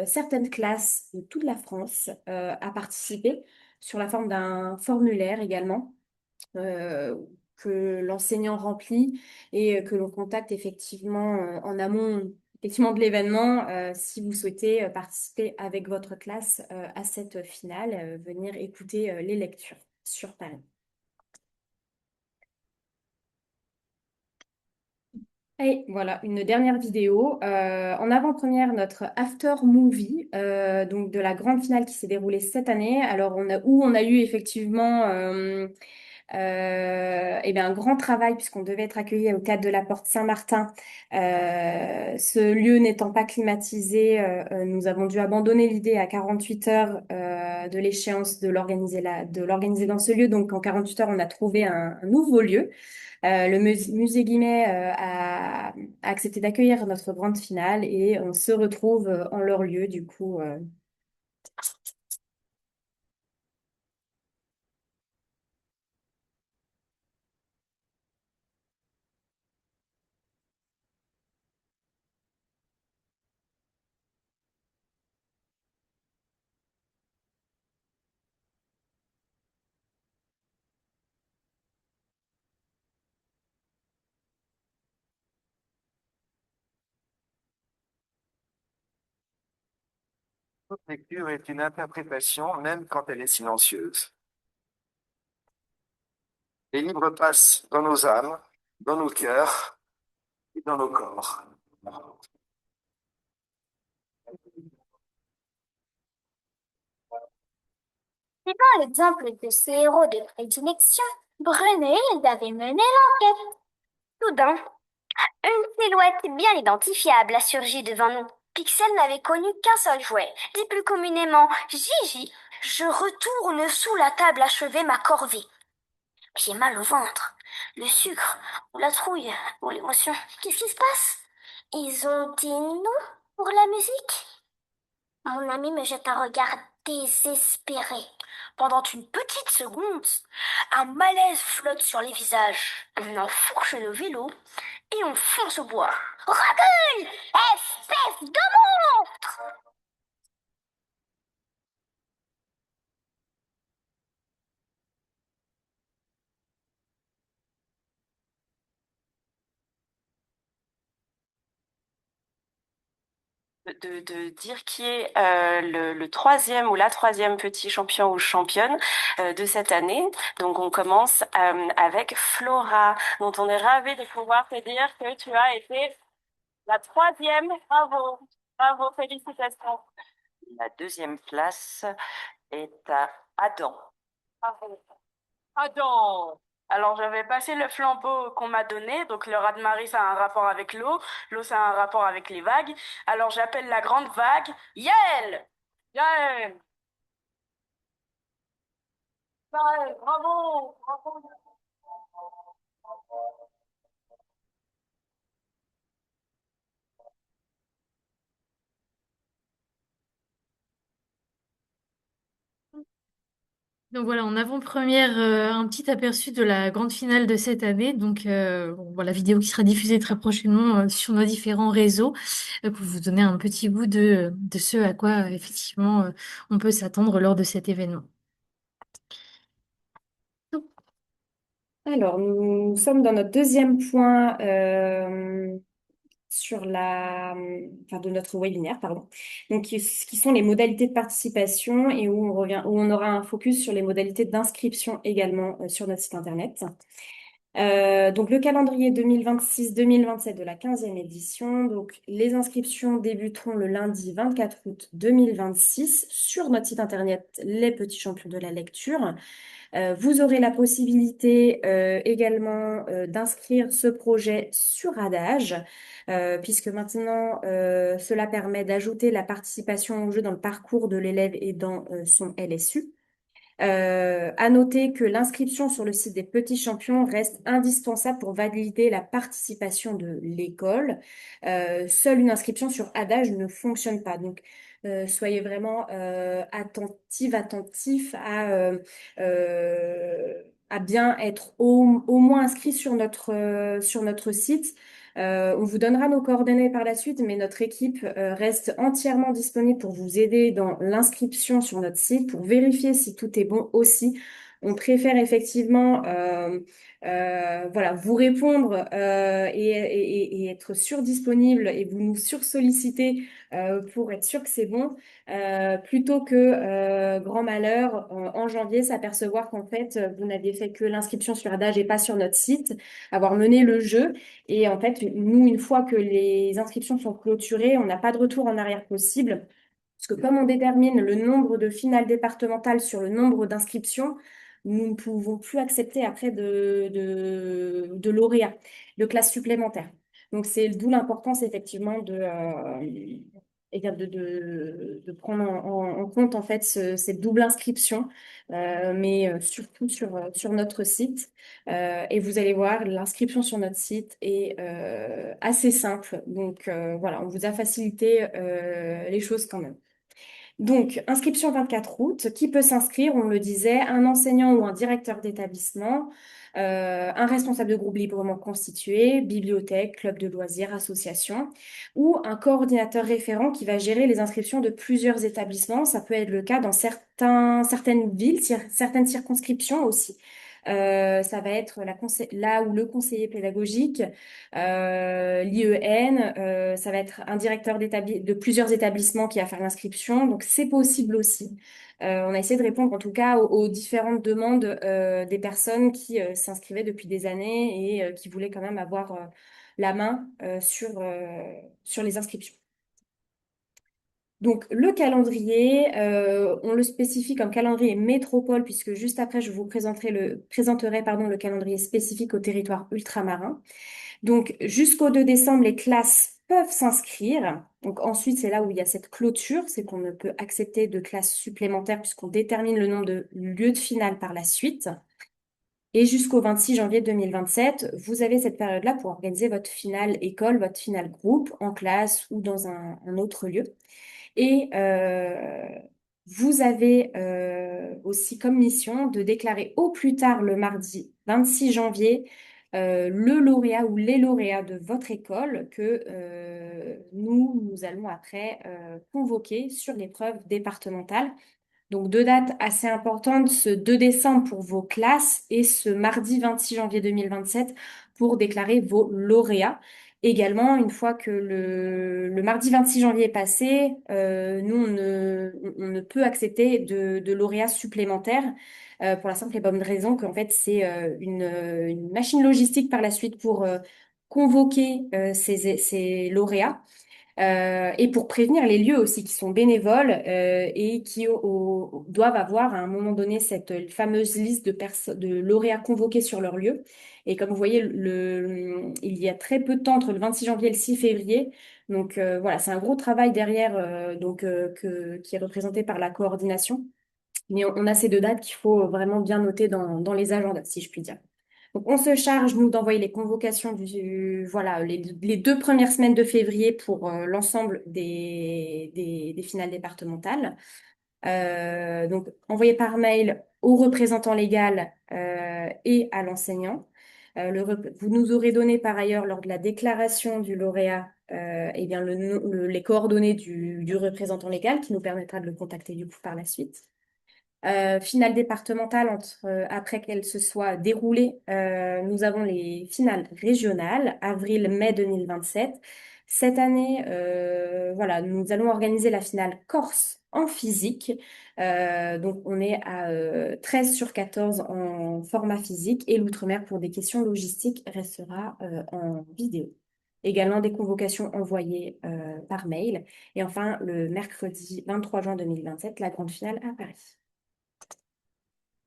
certaines classes de toute la France à participer sur la forme d'un formulaire également euh, que l'enseignant remplit et que l'on contacte effectivement en amont effectivement de l'événement si vous souhaitez participer avec votre classe à cette finale, venir écouter les lectures sur Paris. Et voilà, une dernière vidéo. En avant-première, notre after movie, donc de la grande finale qui s'est déroulée cette année. Alors, où on a eu effectivement eh bien, un grand travail puisqu'on devait être accueilli au cadre de la Porte Saint-Martin. Ce lieu n'étant pas climatisé, nous avons dû abandonner l'idée à 48 heures de l'échéance de l'organiser dans ce lieu. Donc, en 48 heures, on a trouvé un nouveau lieu. Le musée Guimet a accepté d'accueillir notre grande finale et on se retrouve en leur lieu du coup. Toute lecture est une interprétation, même quand elle est silencieuse. Les livres passent dans nos âmes, dans nos cœurs et dans nos corps. Suivant l'exemple de ses héros de prédilection, Brunhilde avait mené l'enquête. Soudain, une silhouette bien identifiable a surgi devant nous. Pixel n'avait connu qu'un seul jouet, dit plus communément Gigi. Je retourne sous la table achever ma corvée. J'ai mal au ventre. Le sucre, ou la trouille, ou l'émotion. Qu'est-ce qui se passe? Ils ont dit non pour la musique? Mon ami me jette un regard désespéré. Pendant une petite seconde, un malaise flotte sur les visages. On enfourche le vélo et on fonce au bois. Recule! Espèce de monstre! de dire qui est le troisième ou la troisième petit champion ou championne de cette année. Donc on commence avec Flora, dont on est ravi de pouvoir te dire que tu as été la troisième. Bravo, bravo, félicitations. La deuxième place est à Adam. Bravo. Adam. Alors, je vais passer le flambeau qu'on m'a donné. Donc, le raz-de-marée, ça a un rapport avec l'eau. L'eau, ça a un rapport avec les vagues. Alors, j'appelle la grande vague Yael. Yael. Yael, bravo. Bravo. Donc voilà, en avant-première, un petit aperçu de la grande finale de cette année. Donc bon, voilà, vidéo qui sera diffusée très prochainement sur nos différents réseaux pour vous donner un petit goût de ce à quoi effectivement on peut s'attendre lors de cet événement. Alors, nous sommes dans notre deuxième point enfin, de notre webinaire, pardon. Donc, qui sont les modalités de participation et où on aura un focus sur les modalités d'inscription également sur notre site internet. Donc, le calendrier 2026-2027 de la 15e édition. Donc, les inscriptions débuteront le lundi 24 août 2026 sur notre site internet Les Petits Champions de la Lecture. Vous aurez la possibilité également d'inscrire ce projet sur Adage, puisque maintenant, cela permet d'ajouter la participation au jeu dans le parcours de l'élève et dans son LSU. À noter que l'inscription sur le site des Petits Champions reste indispensable pour valider la participation de l'école. Seule une inscription sur Adage ne fonctionne pas. Donc, soyez vraiment attentifs à bien être au moins inscrit sur notre site. On vous donnera nos coordonnées par la suite, mais notre équipe reste entièrement disponible pour vous aider dans l'inscription sur notre site, pour vérifier si tout est bon aussi. On préfère effectivement voilà, vous répondre et être surdisponible et vous nous sursolliciter pour être sûr que c'est bon, plutôt que grand malheur en janvier s'apercevoir qu'en fait vous n'aviez fait que l'inscription sur Adage et pas sur notre site, avoir mené le jeu. Et en fait, nous, une fois que les inscriptions sont clôturées, on n'a pas de retour en arrière possible. Parce que comme on détermine le nombre de finales départementales sur le nombre d'inscriptions, nous ne pouvons plus accepter après de lauréats, de classes supplémentaires. Donc, c'est d'où l'importance effectivement de prendre en compte en fait cette double inscription, mais surtout sur notre site. Et vous allez voir, l'inscription sur notre site est assez simple. Donc voilà, on vous a facilité les choses quand même. Donc, inscription 24 août. Qui peut s'inscrire? On le disait, un enseignant ou un directeur d'établissement, un responsable de groupe librement constitué, bibliothèque, club de loisirs, association, ou un coordinateur référent qui va gérer les inscriptions de plusieurs établissements. Ça peut être le cas dans certaines villes, certaines circonscriptions aussi. Ça va être là où le conseiller pédagogique, l'IEN, ça va être un directeur de plusieurs établissements qui va faire l'inscription. Donc, c'est possible aussi. On a essayé de répondre en tout cas aux différentes demandes des personnes qui s'inscrivaient depuis des années et qui voulaient quand même avoir la main sur les inscriptions. Donc, le calendrier, on le spécifie comme calendrier métropole, puisque juste après, je vous présenterai le calendrier spécifique au territoire ultramarin. Donc, jusqu'au 2 décembre, les classes peuvent s'inscrire. Donc, ensuite, c'est là où il y a cette clôture, c'est qu'on ne peut accepter de classes supplémentaires puisqu'on détermine le nombre de lieux de finale par la suite. Et jusqu'au 26 janvier 2027, vous avez cette période-là pour organiser votre finale école, votre finale groupe, en classe ou dans un autre lieu. Et vous avez aussi comme mission de déclarer au plus tard le mardi 26 janvier le lauréat ou les lauréats de votre école que nous allons après convoquer sur l'épreuve départementale. Donc, deux dates assez importantes, ce 2 décembre pour vos classes et ce mardi 26 janvier 2027 pour déclarer vos lauréats. Également, une fois que le mardi 26 janvier est passé, nous, on ne peut accepter de lauréats supplémentaires pour la simple et bonne raison qu'en fait, c'est une machine logistique par la suite pour convoquer ces lauréats. Et pour prévenir les lieux aussi qui sont bénévoles et qui doivent avoir à un moment donné cette fameuse liste de lauréats convoqués sur leur lieu. Et comme vous voyez, il y a très peu de temps entre le 26 janvier et le 6 février. Donc voilà, c'est un gros travail derrière qui est représenté par la coordination. Mais on a ces deux dates qu'il faut vraiment bien noter dans les agendas, si je puis dire. Donc, on se charge, nous, d'envoyer les convocations voilà, les 2 premières semaines de février pour l'ensemble des finales départementales. Donc, envoyé par mail au représentant légal et à l'enseignant. Vous nous aurez donné par ailleurs, lors de la déclaration du lauréat, eh bien, les coordonnées du représentant légal qui nous permettra de le contacter du coup par la suite. Finale départementale, après qu'elle se soit déroulée, nous avons les finales régionales, avril-mai 2027. Cette année, voilà, nous allons organiser la finale Corse en physique. Donc, on est à 13 sur 14 en format physique et l'outre-mer, pour des questions logistiques, restera en vidéo. Également des convocations envoyées par mail. Et enfin, le mercredi 23 juin 2027, la grande finale à Paris.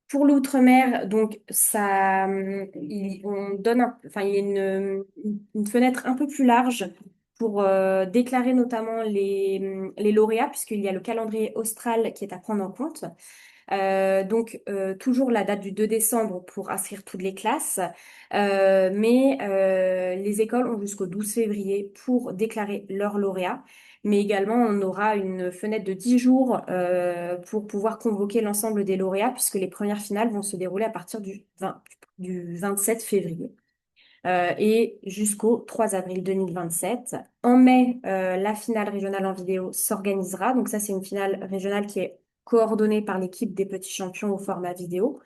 Pour l'outre-mer, donc ça, on donne, enfin il y a une fenêtre un peu plus large pour déclarer notamment les lauréats, puisqu'il y a le calendrier austral qui est à prendre en compte. Toujours la date du 2 décembre pour inscrire toutes les classes, mais les écoles ont jusqu'au 12 février pour déclarer leurs lauréats. Mais également, on aura une fenêtre de 10 jours pour pouvoir convoquer l'ensemble des lauréats, puisque les premières finales vont se dérouler à partir du 27 février et jusqu'au 3 avril 2027. En mai, la finale régionale en vidéo s'organisera. Donc ça, c'est une finale régionale qui est coordonnée par l'équipe des petits champions au format vidéo.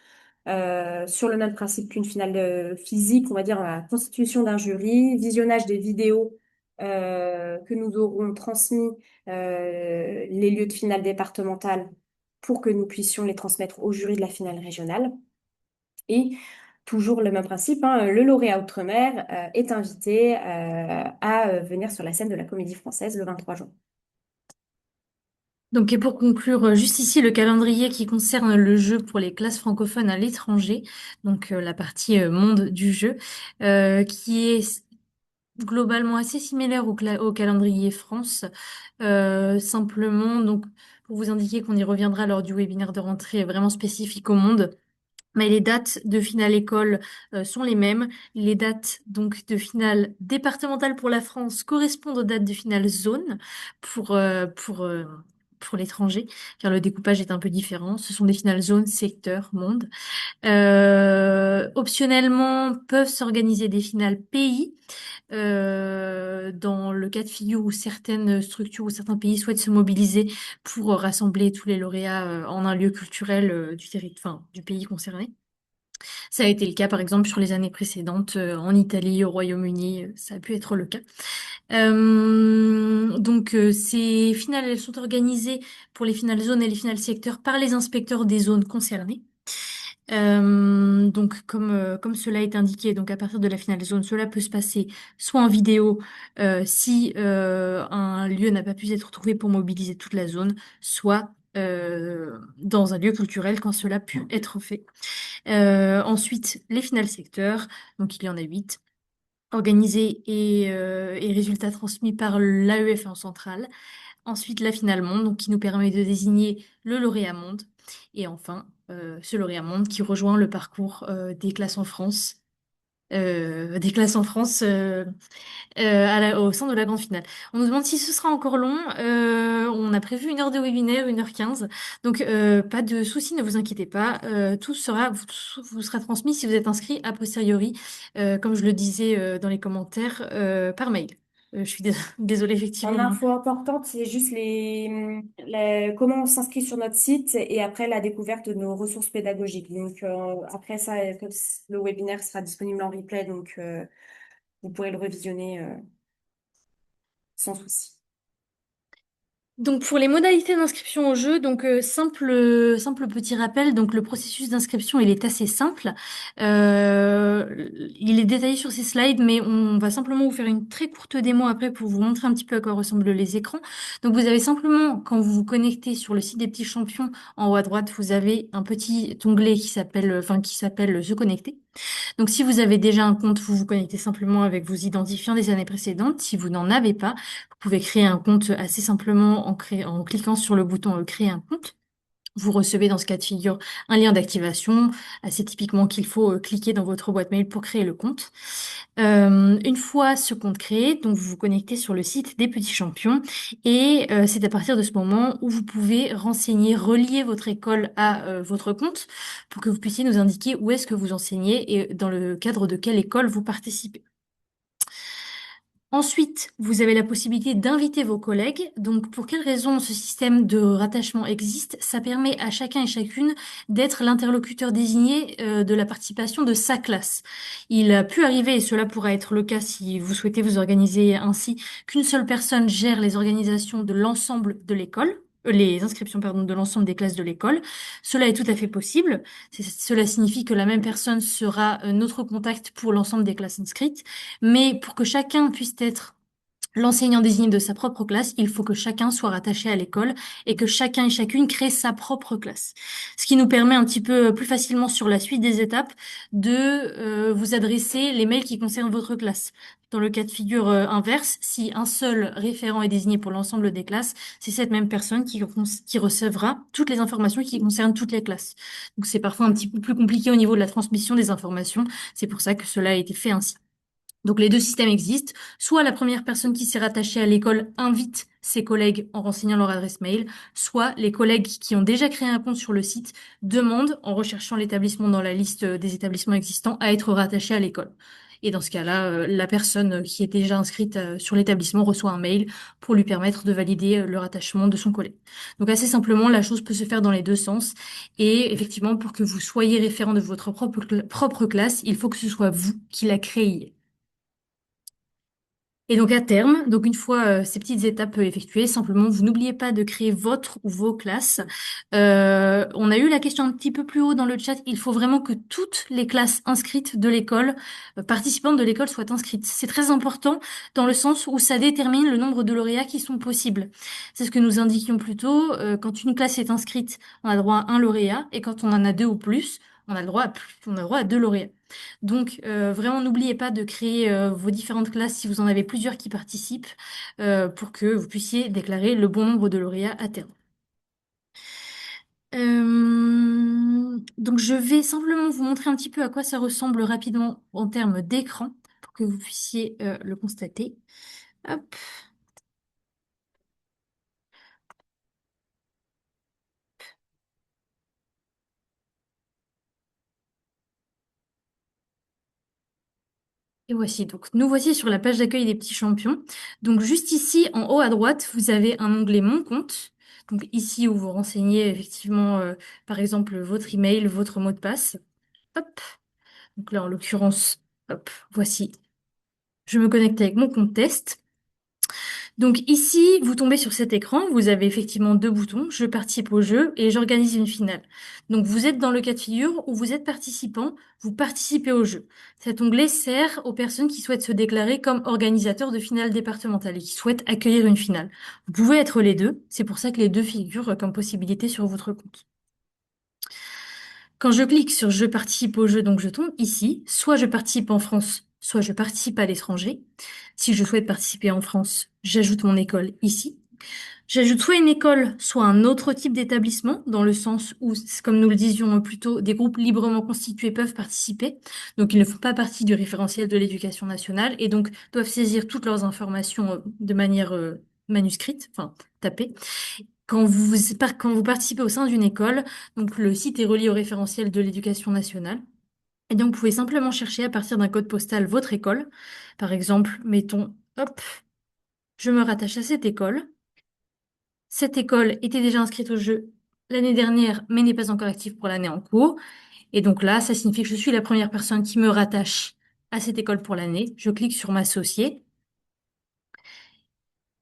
Sur le même principe qu'une finale physique, on va dire la constitution d'un jury, visionnage des vidéos que nous aurons transmis les lieux de finale départementale pour que nous puissions les transmettre au jury de la finale régionale. Et toujours le même principe, hein, le lauréat Outre-mer est invité à venir sur la scène de la Comédie Française le 23 juin. Donc, et pour conclure, juste ici, le calendrier qui concerne le jeu pour les classes francophones à l'étranger, donc la partie monde du jeu, qui est globalement assez similaire au calendrier France. Simplement, donc, pour vous indiquer qu'on y reviendra lors du webinaire de rentrée vraiment spécifique au monde. Mais les dates de finale école sont les mêmes. Les dates donc de finale départementale pour la France correspondent aux dates de finale zone pour, euh, pour, euh, pour l'étranger, car le découpage est un peu différent. Ce sont des finales zone, secteur, monde. Optionnellement, peuvent s'organiser des finales pays. Dans le cas de figure où certaines structures ou certains pays souhaitent se mobiliser pour rassembler tous les lauréats en un lieu culturel du pays concerné. Ça a été le cas, par exemple, sur les années précédentes, en Italie, au Royaume-Uni, ça a pu être le cas. Ces finales, elles sont organisées pour les finales zones et les finales secteurs par les inspecteurs des zones concernées. Comme cela est indiqué, donc à partir de la finale zone, cela peut se passer soit en vidéo si un lieu n'a pas pu être trouvé pour mobiliser toute la zone, soit dans un lieu culturel quand cela a pu être fait. Ensuite, les finales secteurs, donc il y en a 8, organisées et résultats transmis par l'AEF en centrale. Ensuite, la finale monde, donc qui nous permet de désigner le lauréat monde. Et enfin, ce lauréat monde qui rejoint le parcours des classes en France. Au sein de la grande finale. On nous demande si ce sera encore long. On a prévu 1 heure de webinaire, 1h15. Donc, pas de souci, ne vous inquiétez pas. Tout vous sera transmis si vous êtes inscrit a posteriori, comme je le disais dans les commentaires, par mail. Je suis désolée, En effectivement. info importante, c'est juste comment on s'inscrit sur notre site et après la découverte de nos ressources pédagogiques. Donc après ça, le webinaire sera disponible en replay, donc vous pourrez le revisionner sans souci. Donc pour les modalités d'inscription au jeu, donc simple petit rappel, donc le processus d'inscription il est assez simple. Il est détaillé sur ces slides, mais on va simplement vous faire une très courte démo après pour vous montrer un petit peu à quoi ressemblent les écrans. Donc vous avez simplement, quand vous vous connectez sur le site des petits champions, en haut à droite, vous avez un petit onglet qui s'appelle Se connecter. Donc, si vous avez déjà un compte, vous vous connectez simplement avec vos identifiants des années précédentes. Si vous n'en avez pas, vous pouvez créer un compte assez simplement en cliquant sur le bouton Créer un compte. Vous recevez dans ce cas de figure un lien d'activation, assez typiquement qu'il faut cliquer dans votre boîte mail pour créer le compte. Une fois ce compte créé, donc vous vous connectez sur le site des Petits Champions et c'est à partir de ce moment où vous pouvez relier votre école à votre compte pour que vous puissiez nous indiquer où est-ce que vous enseignez et dans le cadre de quelle école vous participez. Ensuite, vous avez la possibilité d'inviter vos collègues. Donc, pour quelle raison ce système de rattachement existe? Ça permet à chacun et chacune d'être l'interlocuteur désigné de la participation de sa classe. Il a pu arriver, et cela pourra être le cas si vous souhaitez vous organiser ainsi, qu'une seule personne gère les organisations de l'ensemble de l'école. Les inscriptions, pardon, de l'ensemble des classes de l'école. Cela est tout à fait possible. Cela signifie que la même personne sera notre contact pour l'ensemble des classes inscrites. Mais pour que chacun puisse être l'enseignant désigné de sa propre classe, il faut que chacun soit rattaché à l'école et que chacun et chacune crée sa propre classe. Ce qui nous permet un petit peu plus facilement sur la suite des étapes de vous adresser les mails qui concernent votre classe. Dans le cas de figure inverse, si un seul référent est désigné pour l'ensemble des classes, c'est cette même personne qui recevra toutes les informations qui concernent toutes les classes. Donc c'est parfois un petit peu plus compliqué au niveau de la transmission des informations. C'est pour ça que cela a été fait ainsi. Donc les deux systèmes existent. Soit la première personne qui s'est rattachée à l'école invite ses collègues en renseignant leur adresse mail, soit les collègues qui ont déjà créé un compte sur le site demandent, en recherchant l'établissement dans la liste des établissements existants, à être rattachés à l'école. Et dans ce cas-là, la personne qui est déjà inscrite sur l'établissement reçoit un mail pour lui permettre de valider le rattachement de son collègue. Donc assez simplement, la chose peut se faire dans les deux sens. Et effectivement, pour que vous soyez référent de votre propre classe, il faut que ce soit vous qui la créiez. Et donc à terme, donc une fois ces petites étapes effectuées, simplement vous n'oubliez pas de créer votre ou vos classes. On a eu la question un petit peu plus haut dans le chat. Il faut vraiment que toutes les classes inscrites de l'école, participantes de l'école, soient inscrites. C'est très important dans le sens où ça détermine le nombre de lauréats qui sont possibles. C'est ce que nous indiquions plus tôt. Quand une classe est inscrite, on a droit à un lauréat, et quand on en a deux ou plus, on a le droit on a droit à deux lauréats. Donc, vraiment, n'oubliez pas de créer vos différentes classes si vous en avez plusieurs qui participent pour que vous puissiez déclarer le bon nombre de lauréats à terme. Donc, je vais simplement vous montrer un petit peu à quoi ça ressemble rapidement en termes d'écran pour que vous puissiez le constater. Hop. Et voici, donc nous voici sur la page d'accueil des petits champions. Donc juste ici, en haut à droite, vous avez un onglet Mon compte. Donc ici où vous renseignez effectivement, par exemple, votre email, votre mot de passe. Hop. Donc là, en l'occurrence, hop, voici. Je me connecte avec mon compte test. Donc ici, vous tombez sur cet écran, vous avez effectivement deux boutons, je participe au jeu et j'organise une finale. Donc vous êtes dans le cas de figure où vous êtes participant, vous participez au jeu. Cet onglet sert aux personnes qui souhaitent se déclarer comme organisateurs de finale départementale et qui souhaitent accueillir une finale. Vous pouvez être les deux, c'est pour ça que les deux figurent comme possibilité sur votre compte. Quand je clique sur Je participe au jeu, donc je tombe ici, soit je participe en France, soit je participe à l'étranger. Si je souhaite participer en France, j'ajoute mon école ici. J'ajoute soit une école, soit un autre type d'établissement, dans le sens où, comme nous le disions plus tôt, des groupes librement constitués peuvent participer. Donc, ils ne font pas partie du référentiel de l'éducation nationale et donc doivent saisir toutes leurs informations de manière manuscrite, enfin tapée. Quand vous participez au sein d'une école, donc le site est relié au référentiel de l'éducation nationale. Et donc, vous pouvez simplement chercher à partir d'un code postal votre école. Par exemple, mettons, hop, je me rattache à cette école. Cette école était déjà inscrite au jeu l'année dernière, mais n'est pas encore active pour l'année en cours. Et donc là, ça signifie que je suis la première personne qui me rattache à cette école pour l'année. Je clique sur m'associer.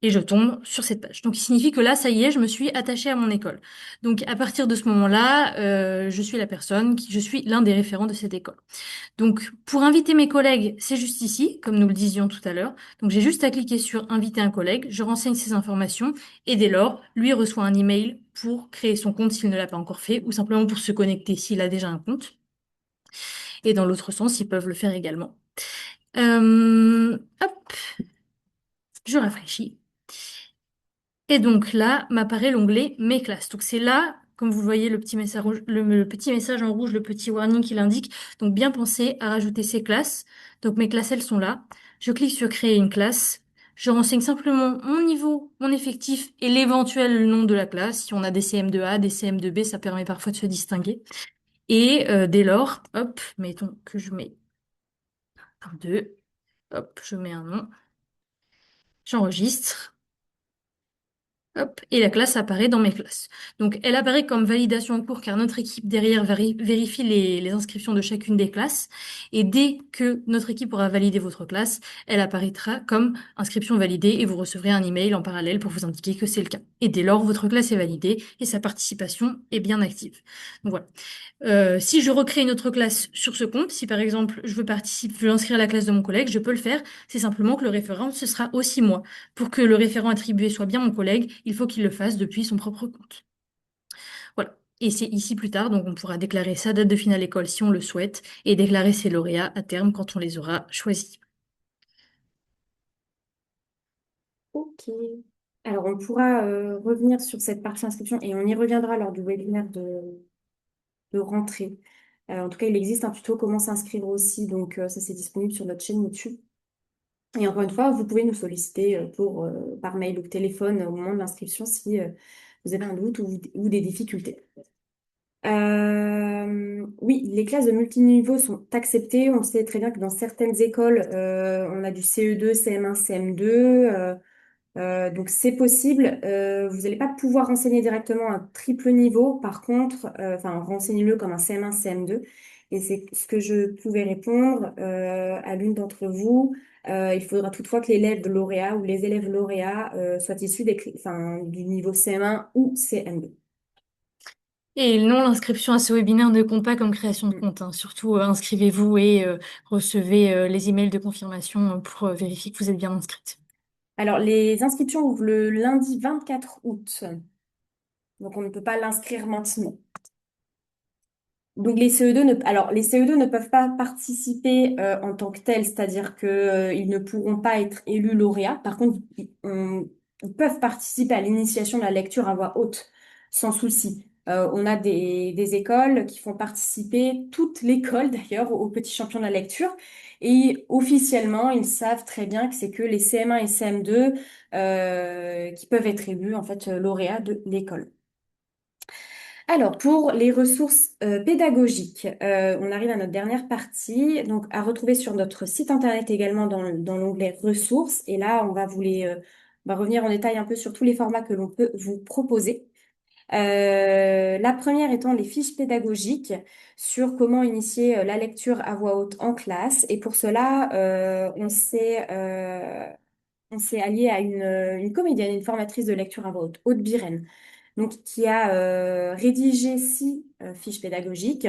et je tombe sur cette page. Donc, il signifie que là, ça y est, je me suis attachée à mon école. Donc, à partir de ce moment-là, je suis la personne je suis l'un des référents de cette école. Donc, pour inviter mes collègues, c'est juste ici, comme nous le disions tout à l'heure. Donc, j'ai juste à cliquer sur inviter un collègue, je renseigne ses informations et dès lors, lui reçoit un email pour créer son compte s'il ne l'a pas encore fait ou simplement pour se connecter s'il a déjà un compte. Et dans l'autre sens, ils peuvent le faire également. Hop, je rafraîchis. Et donc là, m'apparaît l'onglet Mes classes. Donc c'est là, comme vous voyez, le petit message, le petit message en rouge, le petit warning qui l'indique. Donc bien penser à rajouter ces classes. Donc mes classes, elles sont là. Je clique sur Créer une classe. Je renseigne simplement mon niveau, mon effectif et l'éventuel nom de la classe. Si on a des CM2A, des CM2B, ça permet parfois de se distinguer. Et dès lors, hop, mettons que je mets un 2, hop, je mets un nom, j'enregistre. Hop, et la classe apparaît dans mes classes. Donc, elle apparaît comme validation en cours car notre équipe derrière vérifie les inscriptions de chacune des classes. Et dès que notre équipe aura validé votre classe, elle apparaîtra comme inscription validée et vous recevrez un email en parallèle pour vous indiquer que c'est le cas. Et dès lors, votre classe est validée et sa participation est bien active. Donc voilà. Si je recrée une autre classe sur ce compte, si par exemple je veux participer, je veux inscrire la classe de mon collègue, je peux le faire. C'est simplement que le référent, ce sera aussi moi. Pour que le référent attribué soit bien mon collègue, il faut qu'il le fasse depuis son propre compte. Voilà. Et c'est ici plus tard, donc on pourra déclarer sa date de finale école si on le souhaite et déclarer ses lauréats à terme quand on les aura choisis. Ok. Alors, on pourra revenir sur cette partie inscription et on y reviendra lors du webinaire de rentrée. En tout cas, il existe un tuto comment s'inscrire aussi, donc ça c'est disponible sur notre chaîne YouTube. Et encore une fois, vous pouvez nous solliciter par mail ou téléphone au moment de l'inscription si vous avez un doute ou des difficultés. Oui, les classes de multiniveau sont acceptées. On sait très bien que dans certaines écoles, on a du CE2, CM1, CM2. Donc c'est possible. Vous n'allez pas pouvoir renseigner directement un triple niveau. Par contre, enfin, renseignez-le comme un CM1, CM2. Et c'est ce que je pouvais répondre à l'une d'entre vous. Il faudra toutefois que l'élève lauréat ou les élèves lauréats soient issus du niveau CM1 ou CM2. Et non, l'inscription à ce webinaire ne compte pas comme création de compte, hein. Surtout, inscrivez-vous et recevez les emails de confirmation pour vérifier que vous êtes bien inscrite. Alors, les inscriptions ouvrent le lundi 24 août. Donc, on ne peut pas l'inscrire maintenant. Donc, les CE2 ne peuvent pas participer en tant que tels, c'est-à-dire qu'ils ne pourront pas être élus lauréats. Par contre, ils peuvent participer à l'initiation de la lecture à voix haute, sans souci. On a des écoles qui font participer, toute l'école d'ailleurs, aux petits champions de la lecture. Et officiellement, ils savent très bien que c'est que les CM1 et CM2 qui peuvent être élus en fait lauréats de l'école. Alors, pour les ressources pédagogiques, on arrive à notre dernière partie, donc à retrouver sur notre site internet également dans l'onglet ressources. Et là, on va revenir en détail un peu sur tous les formats que l'on peut vous proposer. La première étant les fiches pédagogiques sur comment initier la lecture à voix haute en classe. Et pour cela, on s'est allié à une comédienne, une formatrice de lecture à voix haute, Aude Biren, donc qui a rédigé 6 fiches pédagogiques.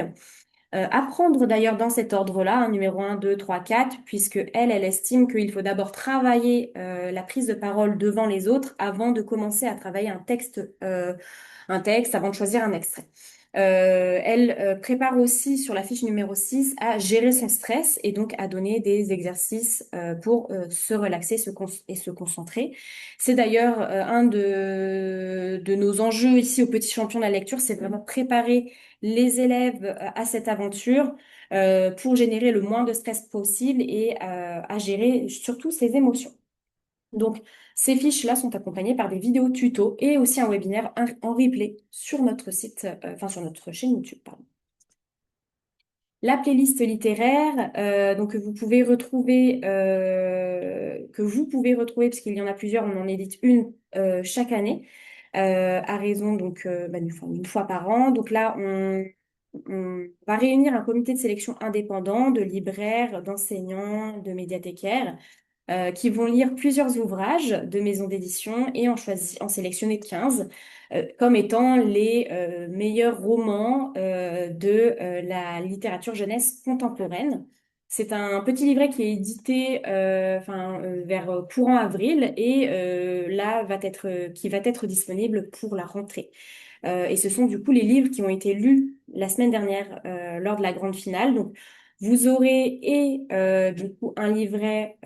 À prendre d'ailleurs dans cet ordre-là, numéro 1, 2, 3, 4, puisque elle estime qu'il faut d'abord travailler la prise de parole devant les autres avant de commencer à travailler un texte avant de choisir un extrait. Elle prépare aussi sur la fiche numéro 6 à gérer son stress et donc à donner des exercices pour se relaxer et se concentrer. C'est d'ailleurs un de nos enjeux ici au Petit Champion de la lecture, c'est vraiment préparer les élèves à cette aventure pour générer le moins de stress possible et à gérer surtout ses émotions. Donc, ces fiches-là sont accompagnées par des vidéos tutos et aussi un webinaire en replay sur notre site, sur notre chaîne YouTube, pardon. La playlist littéraire, donc que vous pouvez retrouver, parce qu'il y en a plusieurs, on en édite une chaque année, à raison donc une fois par an. Donc là, on va réunir un comité de sélection indépendant de libraires, d'enseignants, de médiathécaires qui vont lire plusieurs ouvrages de maisons d'édition et en sélectionner 15 comme étant les meilleurs romans de la littérature jeunesse contemporaine. C'est un petit livret qui est édité vers courant avril et qui va être disponible pour la rentrée. Et ce sont du coup les livres qui ont été lus la semaine dernière lors de la grande finale. Donc, vous aurez du coup un livret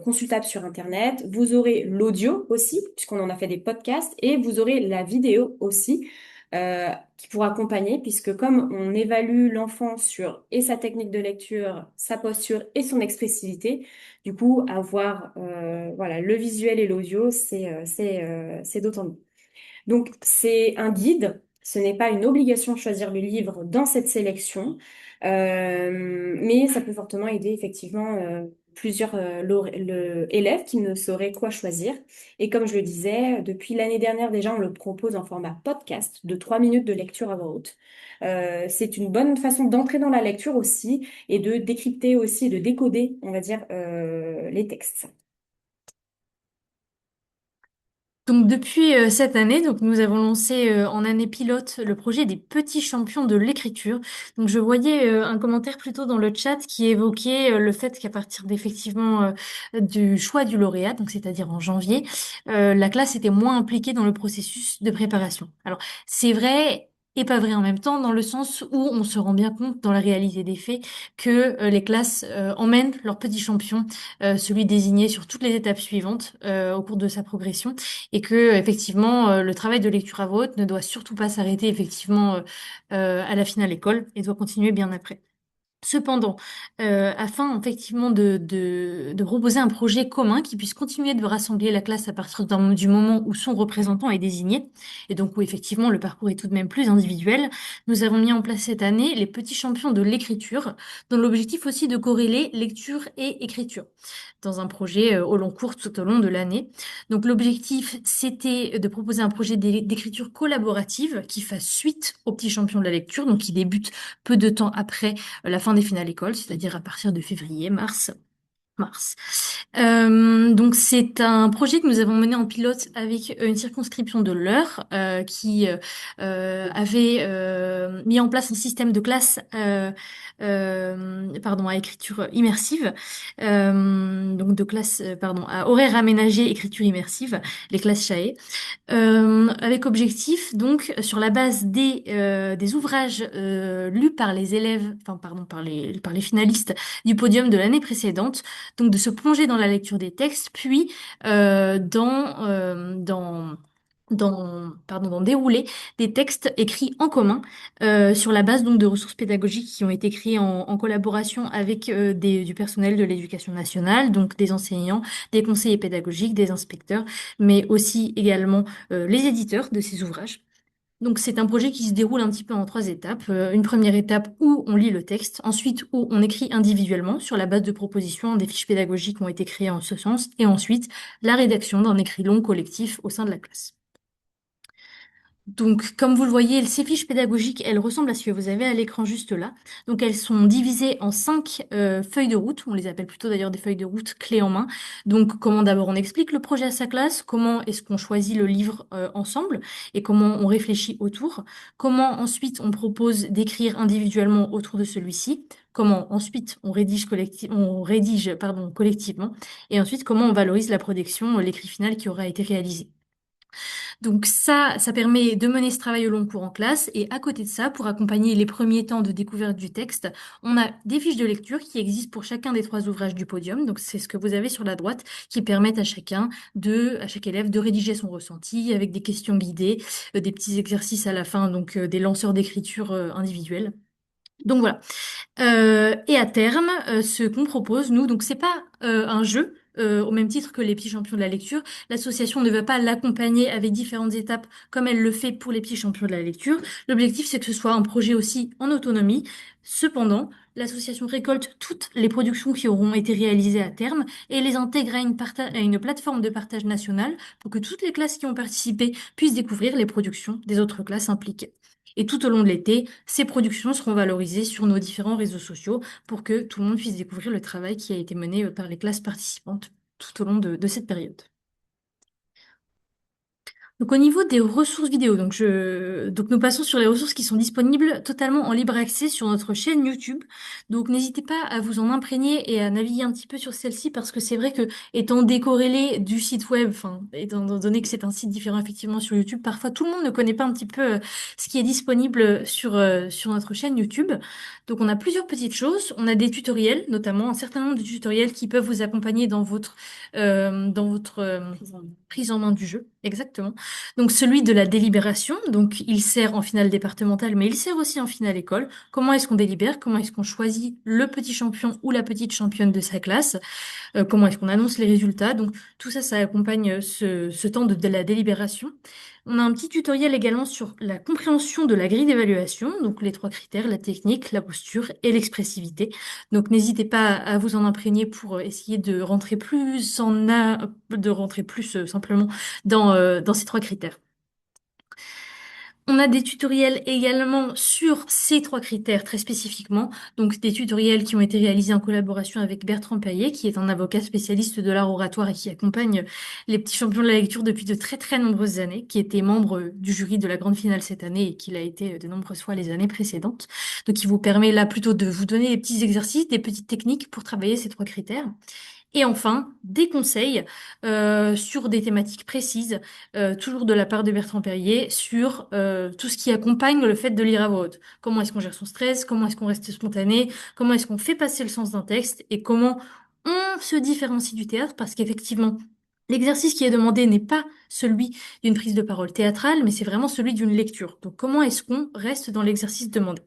consultable sur Internet. Vous aurez l'audio aussi, puisqu'on en a fait des podcasts, et vous aurez la vidéo aussi qui pourra accompagner, puisque comme on évalue l'enfant sur et sa technique de lecture, sa posture et son expressivité, du coup avoir voilà le visuel et l'audio, c'est d'autant mieux. Donc, c'est un guide. Ce n'est pas une obligation de choisir le livre dans cette sélection, mais ça peut fortement aider effectivement plusieurs élèves qui ne sauraient quoi choisir. Et comme je le disais, depuis l'année dernière déjà, on le propose en format podcast de 3 minutes de lecture à voix haute. C'est une bonne façon d'entrer dans la lecture aussi et de décrypter aussi, de décoder, on va dire, les textes. Donc depuis cette année, donc nous avons lancé en année pilote le projet des petits champions de l'écriture. Donc je voyais un commentaire plutôt dans le chat qui évoquait le fait qu'à partir d'effectivement du choix du lauréat, donc c'est-à-dire en janvier, la classe était moins impliquée dans le processus de préparation. Alors c'est vrai et pas vrai en même temps, dans le sens où on se rend bien compte dans la réalité des faits que les classes emmènent leur petit champion, celui désigné sur toutes les étapes suivantes au cours de sa progression et que effectivement le travail de lecture à voix haute ne doit surtout pas s'arrêter effectivement à la finale école et doit continuer bien après. Cependant, afin effectivement de proposer un projet commun qui puisse continuer de rassembler la classe à partir du moment où son représentant est désigné, et donc où effectivement le parcours est tout de même plus individuel, nous avons mis en place cette année les petits champions de l'écriture, dont l'objectif aussi de corréler lecture et écriture dans un projet au long cours tout au long de l'année. Donc l'objectif, c'était de proposer un projet d'écriture collaborative qui fasse suite aux petits champions de la lecture, donc qui débute peu de temps après la fin des finales écoles, c'est-à-dire à partir de février, mars. Donc c'est un projet que nous avons mené en pilote avec une circonscription de l'Eure qui avait mis en place un système de classe à écriture immersive, donc de classe à horaire aménagé écriture immersive, les classes Chaé. Avec objectif, donc, sur la base des ouvrages lus par les élèves, par les finalistes du podium de l'année précédente, donc de se plonger dans la lecture des textes, puis d'en dérouler des textes écrits en commun sur la base donc de ressources pédagogiques qui ont été créées en collaboration avec du personnel de l'éducation nationale, donc des enseignants, des conseillers pédagogiques, des inspecteurs, mais aussi également les éditeurs de ces ouvrages. Donc c'est un projet qui se déroule un petit peu en 3 étapes. Une première étape où on lit le texte, ensuite où on écrit individuellement sur la base de propositions, des fiches pédagogiques ont été créées en ce sens, et ensuite la rédaction d'un écrit long collectif au sein de la classe. Donc, comme vous le voyez, ces fiches pédagogiques, elles ressemblent à ce que vous avez à l'écran juste là. Donc, elles sont divisées en 5 feuilles de route. On les appelle plutôt d'ailleurs des feuilles de route clés en main. Donc, comment d'abord on explique le projet à sa classe, comment est-ce qu'on choisit le livre ensemble et comment on réfléchit autour. Comment ensuite on propose d'écrire individuellement autour de celui-ci. Comment ensuite on rédige collectivement. Et ensuite, comment on valorise la production, l'écrit final qui aura été réalisé. Donc ça permet de mener ce travail au long cours en classe. Et à côté de ça, pour accompagner les premiers temps de découverte du texte, on a des fiches de lecture qui existent pour chacun des 3 ouvrages du podium. Donc c'est ce que vous avez sur la droite qui permettent à chaque élève de rédiger son ressenti avec des questions guidées, des petits exercices à la fin, donc des lanceurs d'écriture individuels. Donc voilà. Et à terme, ce qu'on propose, nous, donc c'est pas un jeu. Au même titre que les petits champions de la lecture, l'association ne va pas l'accompagner avec différentes étapes comme elle le fait pour les petits champions de la lecture. L'objectif, c'est que ce soit un projet aussi en autonomie. Cependant, l'association récolte toutes les productions qui auront été réalisées à terme et les intègre à une plateforme de partage nationale pour que toutes les classes qui ont participé puissent découvrir les productions des autres classes impliquées. Et tout au long de l'été, ces productions seront valorisées sur nos différents réseaux sociaux pour que tout le monde puisse découvrir le travail qui a été mené par les classes participantes tout au long de cette période. Donc au niveau des ressources vidéo, donc nous passons sur les ressources qui sont disponibles totalement en libre accès sur notre chaîne YouTube. Donc n'hésitez pas à vous en imprégner et à naviguer un petit peu sur celle-ci parce que c'est vrai que étant décorrélé du site web, enfin étant donné que c'est un site différent effectivement sur YouTube, parfois tout le monde ne connaît pas un petit peu ce qui est disponible sur notre chaîne YouTube. Donc on a plusieurs petites choses, on a des tutoriels, notamment un certain nombre de tutoriels qui peuvent vous accompagner dans votre prise en main du jeu, exactement. Donc celui de la délibération, donc il sert en finale départementale, mais il sert aussi en finale école. Comment est-ce qu'on délibère? Comment est-ce qu'on choisit le petit champion ou la petite championne de sa classe? Comment est-ce qu'on annonce les résultats? Donc tout ça, ça accompagne ce temps de la délibération. On a un petit tutoriel également sur la compréhension de la grille d'évaluation, donc les trois critères, la technique, la posture et l'expressivité. Donc n'hésitez pas à vous en imprégner pour essayer de rentrer plus simplement dans ces trois critères. On a des tutoriels également sur ces trois critères très spécifiquement, donc des tutoriels qui ont été réalisés en collaboration avec Bertrand Payet, qui est un avocat spécialiste de l'art oratoire et qui accompagne les petits champions de la lecture depuis de très très nombreuses années, qui était membre du jury de la grande finale cette année et qui l'a été de nombreuses fois les années précédentes. Donc il vous permet là plutôt de vous donner des petits exercices, des petites techniques pour travailler ces trois critères. Et enfin, des conseils sur des thématiques précises, toujours de la part de Bertrand Perrier, sur tout ce qui accompagne le fait de lire à voix haute. Comment est-ce qu'on gère son stress, comment est-ce qu'on reste spontané, comment est-ce qu'on fait passer le sens d'un texte et comment on se différencie du théâtre, parce qu'effectivement, l'exercice qui est demandé n'est pas celui d'une prise de parole théâtrale, mais c'est vraiment celui d'une lecture. Donc comment est-ce qu'on reste dans l'exercice demandé?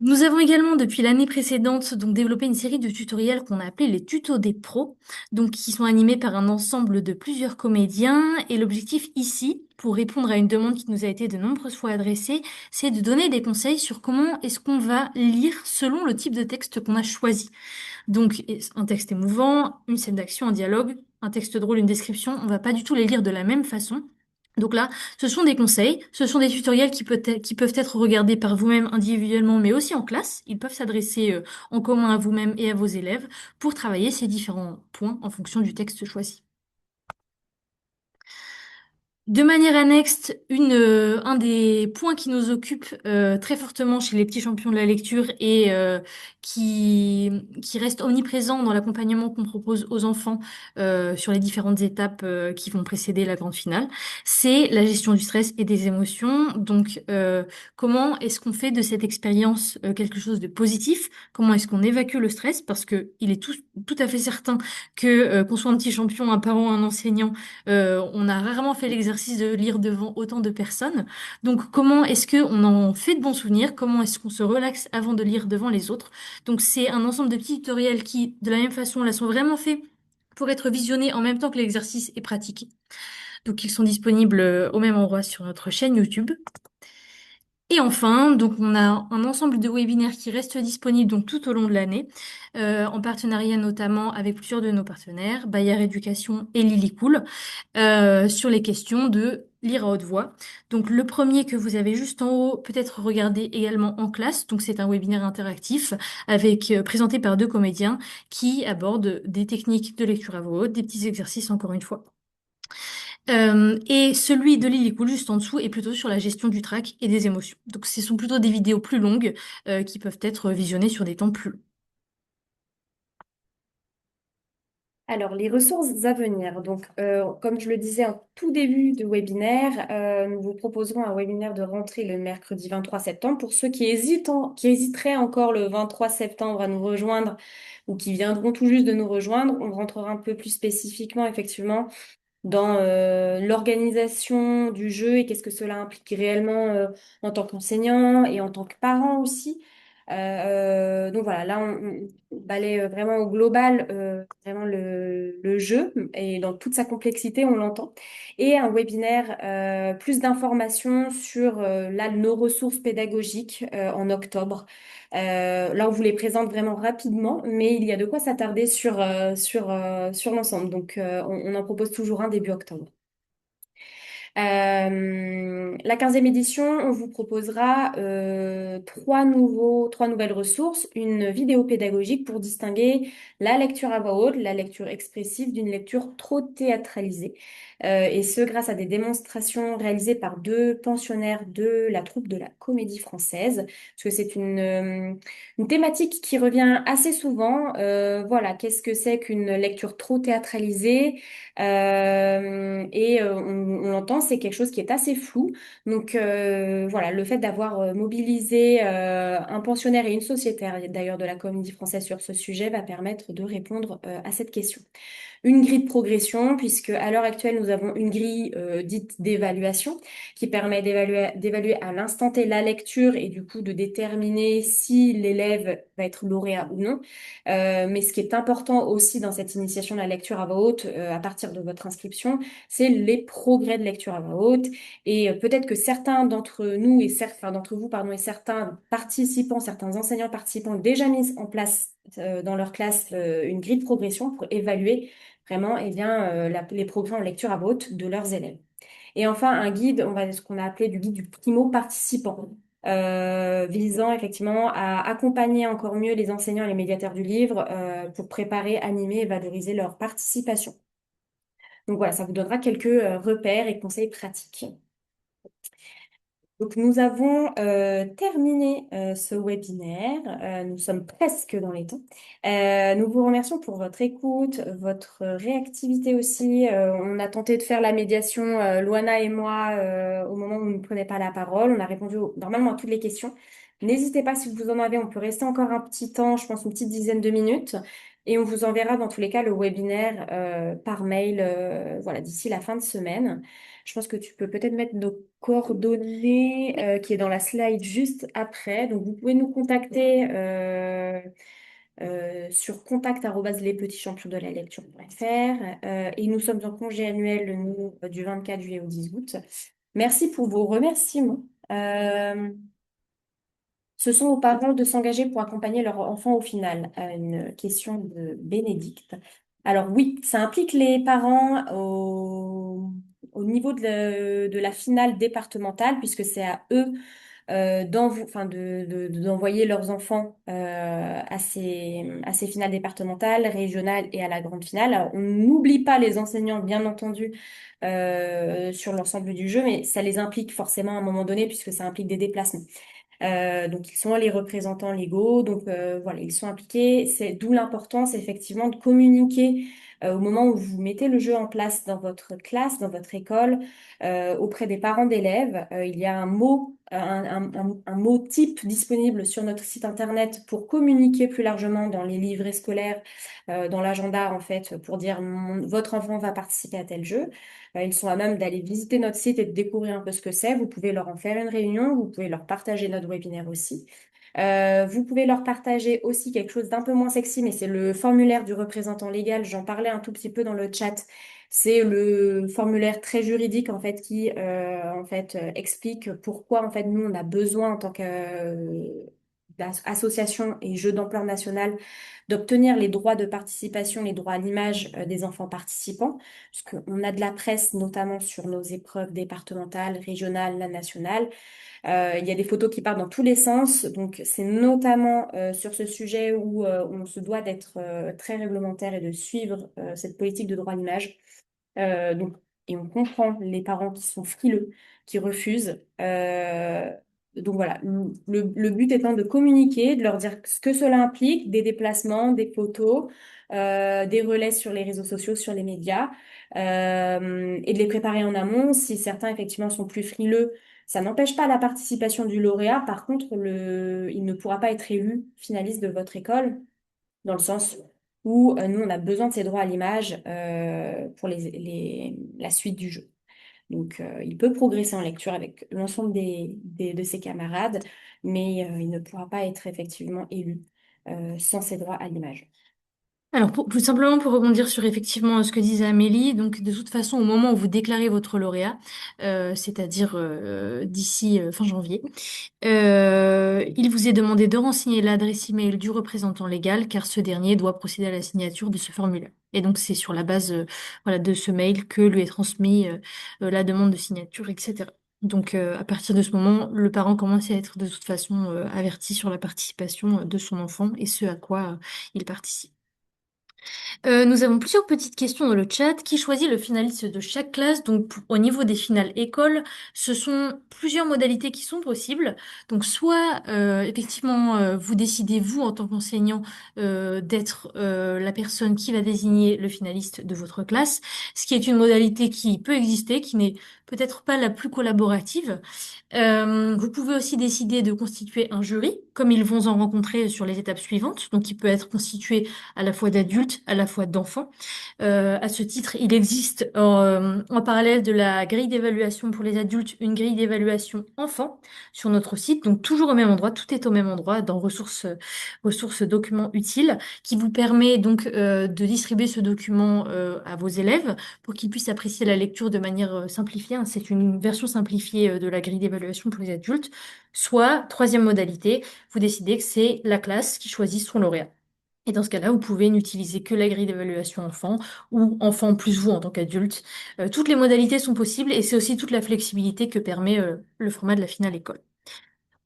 Nous avons également, depuis l'année précédente, donc développé une série de tutoriels qu'on a appelés les tutos des pros, donc qui sont animés par un ensemble de plusieurs comédiens. Et l'objectif ici, pour répondre à une demande qui nous a été de nombreuses fois adressée, c'est de donner des conseils sur comment est-ce qu'on va lire selon le type de texte qu'on a choisi. Donc, un texte émouvant, une scène d'action, un dialogue, un texte drôle, une description, on va pas du tout les lire de la même façon. Donc là, ce sont des conseils, ce sont des tutoriels qui peuvent être regardés par vous-même individuellement, mais aussi en classe. Ils peuvent s'adresser en commun à vous-même et à vos élèves pour travailler ces différents points en fonction du texte choisi. De manière annexe, un des points qui nous occupe très fortement chez les petits champions de la lecture et qui reste omniprésent dans l'accompagnement qu'on propose aux enfants sur les différentes étapes qui vont précéder la grande finale, c'est la gestion du stress et des émotions. Donc, comment est-ce qu'on fait de cette expérience quelque chose de positif? Comment est-ce qu'on évacue le stress? Parce que il est tout à fait certain que qu'on soit un petit champion, un parent, un enseignant, on a rarement fait l'exercice de lire devant autant de personnes. Donc, comment est-ce qu'on en fait de bons souvenirs? Comment est-ce qu'on se relaxe avant de lire devant les autres? Donc, c'est un ensemble de petits tutoriels qui, de la même façon, là, sont vraiment faits pour être visionnés en même temps que l'exercice est pratiqué. Donc, ils sont disponibles au même endroit sur notre chaîne YouTube. Et enfin, donc on a un ensemble de webinaires qui restent disponibles donc tout au long de l'année, en partenariat notamment avec plusieurs de nos partenaires, Bayard Éducation et Lily sur les questions de lire à haute voix. Donc le premier que vous avez juste en haut, peut-être regarder également en classe. Donc c'est un webinaire interactif avec présenté par deux comédiens qui abordent des techniques de lecture à voix haute, des petits exercices encore une fois. Et celui de Lily Cool juste en dessous est plutôt sur la gestion du trac et des émotions. Donc ce sont plutôt des vidéos plus longues qui peuvent être visionnées sur des temps plus longs. Alors, les ressources à venir. Donc, comme je le disais en tout début de webinaire, nous vous proposerons un webinaire de rentrée le mercredi 23 septembre. Pour ceux qui hésiteraient encore le 23 septembre à nous rejoindre ou qui viendront tout juste de nous rejoindre, on rentrera un peu plus spécifiquement, effectivement, dans l'organisation du jeu et qu'est-ce que cela implique réellement en tant qu'enseignant et en tant que parent aussi. Donc voilà, là on balaie vraiment au global, vraiment le jeu et dans toute sa complexité, on l'entend. Et un webinaire, plus d'informations sur là, nos ressources pédagogiques en octobre. Là, on vous les présente vraiment rapidement, mais il y a de quoi s'attarder sur l'ensemble. Donc, on en propose toujours un début octobre. La 15e édition, on vous proposera trois nouvelles ressources. Une vidéo pédagogique pour distinguer la lecture à voix haute, la lecture expressive d'une lecture trop théâtralisée. Et ce, grâce à des démonstrations réalisées par deux pensionnaires de la troupe de la Comédie Française. Parce que c'est une thématique qui revient assez souvent. Voilà, qu'est-ce que c'est qu'une lecture trop théâtralisée? On l'entend, c'est quelque chose qui est assez flou. Donc voilà, le fait d'avoir mobilisé un pensionnaire et une sociétaire d'ailleurs de la Comédie Française sur ce sujet va permettre de répondre à cette question. Une grille de progression, puisque à l'heure actuelle, nous avons une grille dite d'évaluation qui permet d'évaluer à l'instant T la lecture et du coup de déterminer si l'élève va être lauréat ou non. Mais ce qui est important aussi dans cette initiation de la lecture à voix haute, à partir de votre inscription, c'est les progrès de lecture à voix haute. Et peut-être que certains d'entre nous et certains d'entre vous, pardon, et certains participants, certains enseignants participants ont déjà mis en place dans leur classe une grille de progression pour évaluer vraiment les progrès en lecture à voix haute de leurs élèves. Et enfin, un guide, ce qu'on a appelé du guide du primo-participant, visant effectivement à accompagner encore mieux les enseignants et les médiateurs du livre pour préparer, animer et valoriser leur participation. Donc voilà, ça vous donnera quelques repères et conseils pratiques. Donc nous avons terminé ce webinaire. Nous sommes presque dans les temps. Nous vous remercions pour votre écoute, votre réactivité aussi. On a tenté de faire la médiation, Loana et moi, au moment où vous ne prenez pas la parole. On a répondu normalement à toutes les questions. N'hésitez pas si vous en avez, on peut rester encore un petit temps, je pense une petite dizaine de minutes. Et on vous enverra dans tous les cas le webinaire par mail voilà, d'ici la fin de semaine. Je pense que tu peux peut-être mettre nos coordonnées qui est dans la slide juste après. Donc, vous pouvez nous contacter sur contact@lespetitschampions de la lecture.fr et nous sommes en congé annuel, nous, du 24 juillet au 10 août. Merci pour vos remerciements. Ce sont aux parents de s'engager pour accompagner leur enfant au final. Une question de Bénédicte. Alors oui, ça implique les parents au niveau de la finale départementale, puisque c'est à eux d'envoyer leurs enfants à ces finales départementales, régionales et à la grande finale. Alors, on n'oublie pas les enseignants, bien entendu, sur l'ensemble du jeu, mais ça les implique forcément à un moment donné, puisque ça implique des déplacements. Donc, ils sont les représentants légaux, donc voilà, ils sont impliqués. C'est d'où l'importance, effectivement, de communiquer au moment où vous mettez le jeu en place dans votre classe, dans votre école, auprès des parents d'élèves. Il y a un mot type disponible sur notre site internet pour communiquer plus largement dans les livrets scolaires, dans l'agenda, en fait, pour dire votre enfant va participer à tel jeu. Ils sont à même d'aller visiter notre site et de découvrir un peu ce que c'est. Vous pouvez leur en faire une réunion, vous pouvez leur partager notre webinaire aussi. Vous pouvez leur partager aussi quelque chose d'un peu moins sexy, mais c'est le formulaire du représentant légal. J'en parlais un tout petit peu dans le chat. C'est le formulaire très juridique en fait qui explique pourquoi en fait nous on a besoin en tant qu'association et jeu d'ampleur nationale d'obtenir les droits de participation, les droits à l'image des enfants participants, puisqu'on a de la presse notamment sur nos épreuves départementales, régionales, nationales. Il y a des photos qui partent dans tous les sens, donc c'est notamment sur ce sujet où on se doit d'être très réglementaire et de suivre cette politique de droit à l'image. Donc, et on comprend les parents qui sont frileux, qui refusent. Donc voilà, le but étant de communiquer, de leur dire ce que cela implique, des déplacements, des photos, des relais sur les réseaux sociaux, sur les médias, et de les préparer en amont. Si certains effectivement sont plus frileux, ça n'empêche pas la participation du lauréat. Par contre, il ne pourra pas être élu finaliste de votre école, dans le sens où nous, on a besoin de ces droits à l'image pour la suite du jeu. Donc, il peut progresser en lecture avec l'ensemble de ses camarades, mais il ne pourra pas être effectivement élu sans ses droits à l'image. Alors, tout simplement pour rebondir sur effectivement ce que disait Amélie, donc de toute façon, au moment où vous déclarez votre lauréat, c'est-à-dire d'ici fin janvier, il vous est demandé de renseigner l'adresse email du représentant légal, car ce dernier doit procéder à la signature de ce formulaire. Et donc, c'est sur la base voilà, de ce mail que lui est transmis la demande de signature, etc. Donc, à partir de ce moment, le parent commence à être de toute façon averti sur la participation de son enfant et ce à quoi il participe. Nous avons plusieurs petites questions dans le chat. Qui choisit le finaliste de chaque classe? Donc, au niveau des finales écoles, ce sont plusieurs modalités qui sont possibles. Donc, soit effectivement, vous décidez, vous, en tant qu'enseignant, d'être la personne qui va désigner le finaliste de votre classe, ce qui est une modalité qui peut exister, qui n'est peut-être pas la plus collaborative. Vous pouvez aussi décider de constituer un jury, comme ils vont en rencontrer sur les étapes suivantes. Donc, il peut être constitué à la fois d'adultes, à la fois d'enfants. À ce titre, il existe en parallèle de la grille d'évaluation pour les adultes, une grille d'évaluation enfants sur notre site. Donc, toujours au même endroit, tout est au même endroit, dans ressources documents utiles, qui vous permet donc de distribuer ce document à vos élèves pour qu'ils puissent apprécier la lecture de manière simplifiée, hein. C'est une version simplifiée de la grille d'évaluation pour les adultes. Soit, troisième modalité, vous décidez que c'est la classe qui choisit son lauréat. Et dans ce cas-là, vous pouvez n'utiliser que la grille d'évaluation enfant ou enfant plus vous en tant qu'adulte. Toutes les modalités sont possibles et c'est aussi toute la flexibilité que permet le format de la finale école.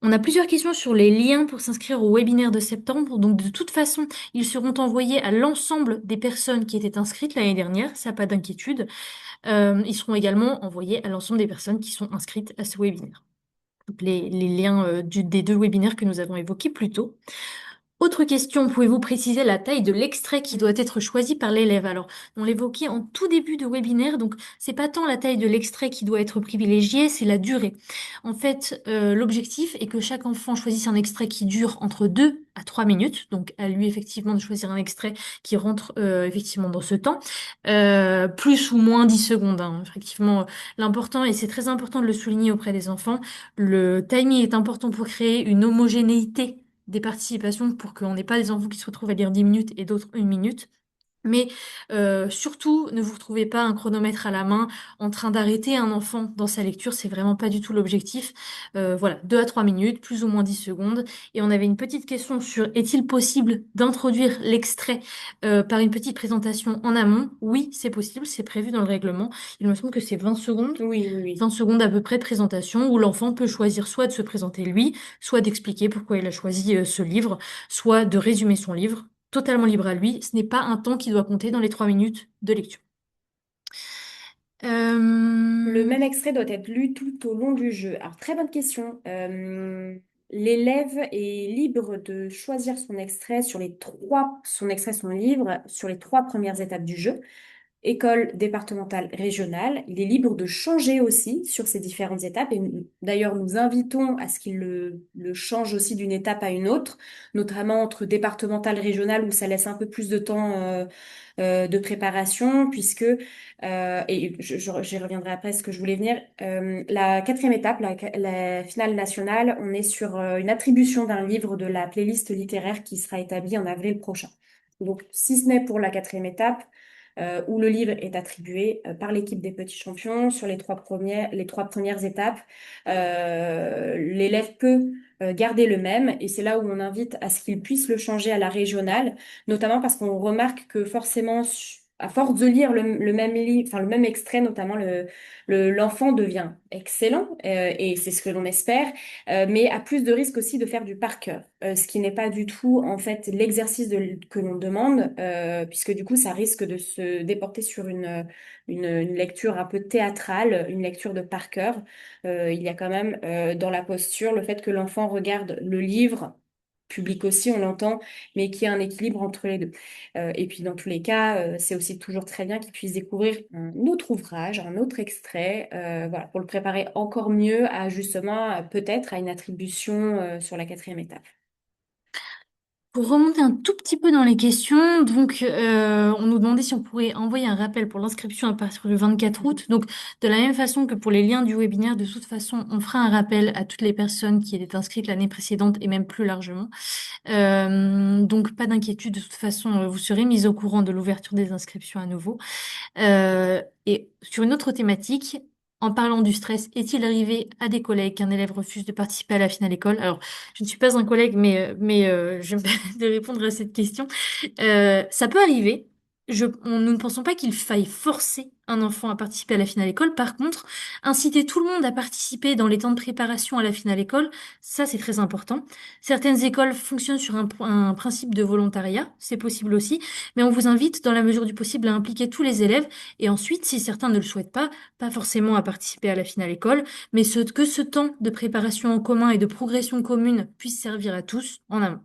On a plusieurs questions sur les liens pour s'inscrire au webinaire de septembre. Donc, de toute façon, ils seront envoyés à l'ensemble des personnes qui étaient inscrites l'année dernière. Ça, pas d'inquiétude. Ils seront également envoyés à l'ensemble des personnes qui sont inscrites à ce webinaire. Donc, les liens des deux webinaires que nous avons évoqués plus tôt. Autre question, pouvez-vous préciser la taille de l'extrait qui doit être choisi par l'élève? Alors, on l'évoquait en tout début de webinaire, donc c'est pas tant la taille de l'extrait qui doit être privilégiée, c'est la durée. En fait, l'objectif est que chaque enfant choisisse un extrait qui dure entre 2 à 3 minutes, donc à lui effectivement de choisir un extrait qui rentre effectivement dans ce temps, plus ou moins 10 secondes, hein. Effectivement, l'important, et c'est très important de le souligner auprès des enfants, le timing est important pour créer une homogénéité des participations pour qu'on n'ait pas des enfants qui se retrouvent à lire 10 minutes et d'autres 1 minute. Mais surtout, ne vous retrouvez pas un chronomètre à la main en train d'arrêter un enfant dans sa lecture. C'est vraiment pas du tout l'objectif. Voilà, 2 à 3 minutes, plus ou moins 10 secondes. Et on avait une petite question sur est-il possible d'introduire l'extrait par une petite présentation en amont? Oui, c'est possible, c'est prévu dans le règlement. Il me semble que c'est 20 secondes. Oui, oui, oui. 20 secondes à peu près de présentation où l'enfant peut choisir soit de se présenter lui, soit d'expliquer pourquoi il a choisi ce livre, soit de résumer son livre. Totalement libre à lui. Ce n'est pas un temps qui doit compter dans les 3 minutes de lecture. Le même extrait doit être lu tout au long du jeu. Alors, très bonne question. L'élève est libre de choisir son extrait, son livre, sur les 3 premières étapes du jeu. École départementale régionale. Il est libre de changer aussi sur ces différentes étapes. Et d'ailleurs, nous invitons à ce qu'il le change aussi d'une étape à une autre, notamment entre départementale régionale où ça laisse un peu plus de temps de préparation, puisque, et j'y reviendrai après ce que je voulais venir, la quatrième étape, la finale nationale, on est sur une attribution d'un livre de la playlist littéraire qui sera établie en avril prochain. Donc, si ce n'est pour la quatrième étape, où le livre est attribué par l'équipe des petits champions sur les 3 premières étapes. L'élève peut garder le même et c'est là où on invite à ce qu'il puisse le changer à la régionale, notamment parce qu'on remarque que forcément, à force de lire le même livre, enfin le même extrait, notamment l'enfant devient excellent et c'est ce que l'on espère, mais a plus de risques aussi de faire du par cœur, ce qui n'est pas du tout en fait l'exercice que l'on demande, puisque du coup ça risque de se déporter sur une lecture un peu théâtrale, une lecture de par cœur. Il y a quand même dans la posture le fait que l'enfant regarde le livre public aussi, on l'entend, mais qu'il y a un équilibre entre les deux. Et puis dans tous les cas, c'est aussi toujours très bien qu'il puisse découvrir un autre ouvrage, un autre extrait, voilà, pour le préparer encore mieux à justement peut-être à une attribution sur la quatrième étape. Pour remonter un tout petit peu dans les questions, donc on nous demandait si on pourrait envoyer un rappel pour l'inscription à partir du 24 août. Donc de la même façon que pour les liens du webinaire, de toute façon, on fera un rappel à toutes les personnes qui étaient inscrites l'année précédente et même plus largement. Donc pas d'inquiétude, de toute façon, vous serez mis au courant de l'ouverture des inscriptions à nouveau. Et sur une autre thématique, en parlant du stress, est-il arrivé à des collègues qu'un élève refuse de participer à la finale école? Alors, je ne suis pas un collègue, mais je me permets de répondre à cette question. Ça peut arriver. Nous ne pensons pas qu'il faille forcer un enfant à participer à la finale école. Par contre, inciter tout le monde à participer dans les temps de préparation à la finale école, ça c'est très important. Certaines écoles fonctionnent sur un principe de volontariat, c'est possible aussi, mais on vous invite dans la mesure du possible à impliquer tous les élèves et ensuite, si certains ne le souhaitent pas forcément à participer à la finale école, mais que ce temps de préparation en commun et de progression commune puisse servir à tous en amont.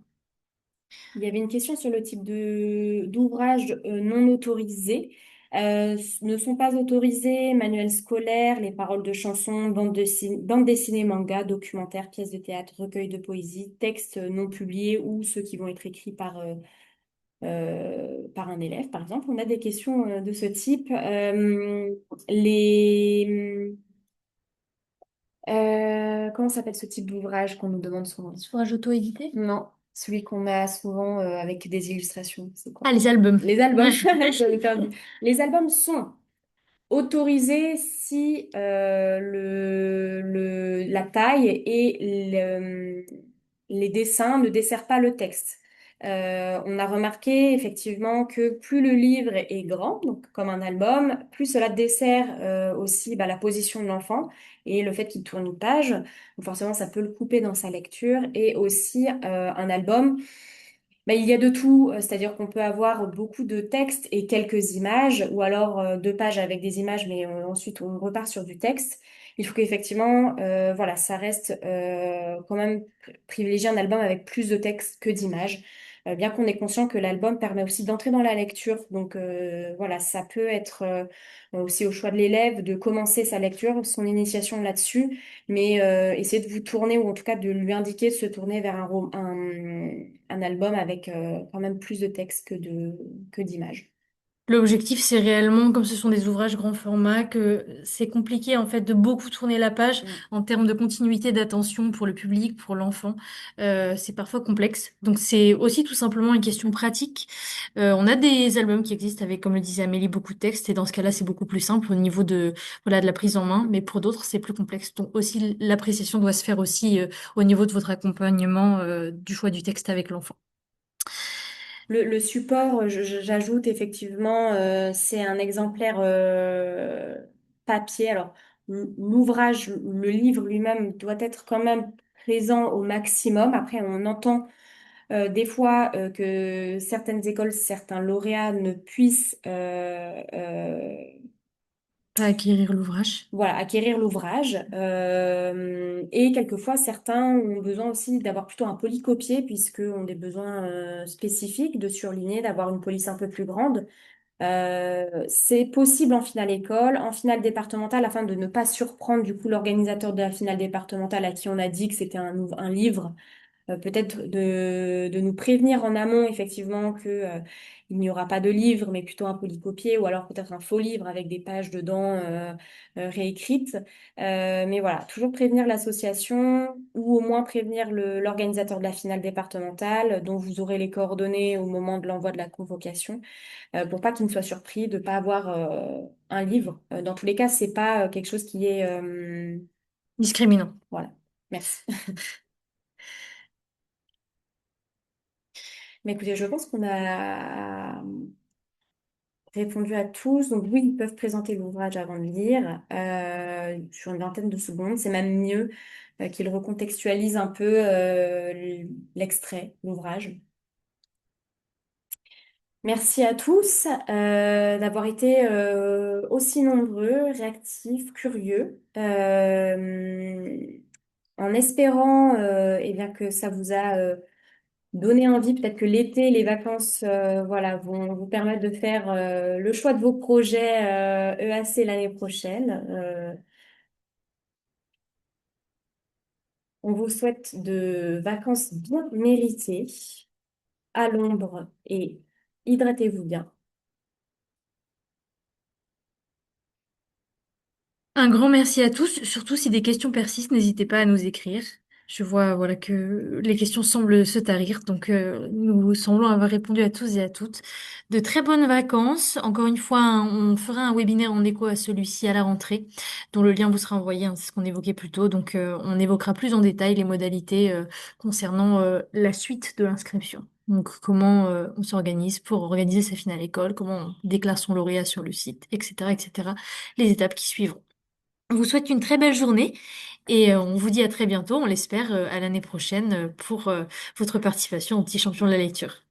Il y avait une question sur le type d'ouvrage non autorisés. Ne sont pas autorisés manuels scolaires, les paroles de chansons, bandes dessinées, mangas, documentaires, pièces de théâtre, recueils de poésie, textes non publiés ou ceux qui vont être écrits par un élève, par exemple. On a des questions de ce type. Comment s'appelle ce type d'ouvrage qu'on nous demande souvent? Ouvrage auto-édité? Non, celui qu'on a souvent avec des illustrations, c'est quoi? Ah, les albums. Les albums. Ouais. J'avais perdu. Les albums sont autorisés si la taille et les dessins ne desserrent pas le texte. On a remarqué effectivement que plus le livre est grand, donc comme un album, plus cela dessert aussi bah, la position de l'enfant et le fait qu'il tourne une page. Donc forcément, ça peut le couper dans sa lecture. Et aussi un album. Ben, il y a de tout, c'est-à-dire qu'on peut avoir beaucoup de textes et quelques images, ou alors deux pages avec des images, mais ensuite on repart sur du texte. Il faut qu'effectivement, voilà, ça reste quand même privilégier un album avec plus de texte que d'images, bien qu'on ait conscient que l'album permet aussi d'entrer dans la lecture. Donc voilà, ça peut être aussi au choix de l'élève de commencer sa lecture, son initiation là-dessus, mais essayez de vous tourner, ou en tout cas de lui indiquer de se tourner vers un album avec quand même plus de texte que d'images. L'objectif, c'est réellement, comme ce sont des ouvrages grand format, que c'est compliqué en fait de beaucoup tourner la page en termes de continuité d'attention pour le public, pour l'enfant. C'est parfois complexe. Donc c'est aussi tout simplement une question pratique. On a des albums qui existent avec, comme le disait Amélie, beaucoup de textes et dans ce cas-là, c'est beaucoup plus simple au niveau de voilà de la prise en main. Mais pour d'autres, c'est plus complexe. Donc aussi l'appréciation doit se faire aussi au niveau de votre accompagnement du choix du texte avec l'enfant. Le support, j'ajoute effectivement, c'est un exemplaire papier. Alors, l'ouvrage, le livre lui-même doit être quand même présent au maximum. Après, on entend des fois que certaines écoles, certains lauréats ne puissent Pas acquérir l'ouvrage. voilà, acquérir l'ouvrage. Et quelquefois, certains ont besoin aussi d'avoir plutôt un polycopier, puisqu'ils ont des besoins spécifiques de surligner, d'avoir une police un peu plus grande. C'est possible en finale école, en finale départementale, afin de ne pas surprendre du coup l'organisateur de la finale départementale à qui on a dit que c'était un livre peut-être de nous prévenir en amont, effectivement, que, il n'y aura pas de livre, mais plutôt un polycopié, ou alors peut-être un faux livre avec des pages dedans réécrites. Mais voilà, toujours prévenir l'association ou au moins prévenir l'organisateur de la finale départementale, dont vous aurez les coordonnées au moment de l'envoi de la convocation, pour pas qu'il ne soit surpris de ne pas avoir un livre. Dans tous les cas, c'est pas quelque chose qui est... Discriminant. Voilà, merci. Mais écoutez, je pense qu'on a répondu à tous. Donc oui, ils peuvent présenter l'ouvrage avant de lire sur une vingtaine de secondes. C'est même mieux qu'ils recontextualisent un peu l'extrait, l'ouvrage. Merci à tous d'avoir été aussi nombreux, réactifs, curieux, en espérant eh bien, que ça vous a donner envie, peut-être que l'été, les vacances, voilà, vont vous permettre de faire le choix de vos projets EAC l'année prochaine. On vous souhaite de vacances bien méritées. à l'ombre et hydratez-vous bien. Un grand merci à tous. Surtout si des questions persistent, n'hésitez pas à nous écrire. Je vois voilà que les questions semblent se tarir, donc nous semblons avoir répondu à tous et à toutes. De très bonnes vacances. Encore une fois, on fera un webinaire en écho à celui-ci à la rentrée, dont le lien vous sera envoyé, hein, c'est ce qu'on évoquait plus tôt. Donc on évoquera plus en détail les modalités concernant la suite de l'inscription. Donc comment on s'organise pour organiser sa finale école, comment on déclare son lauréat sur le site, etc., etc. Les étapes qui suivront. On vous souhaite une très belle journée et on vous dit à très bientôt, on l'espère, à l'année prochaine pour votre participation au petit champion de la lecture.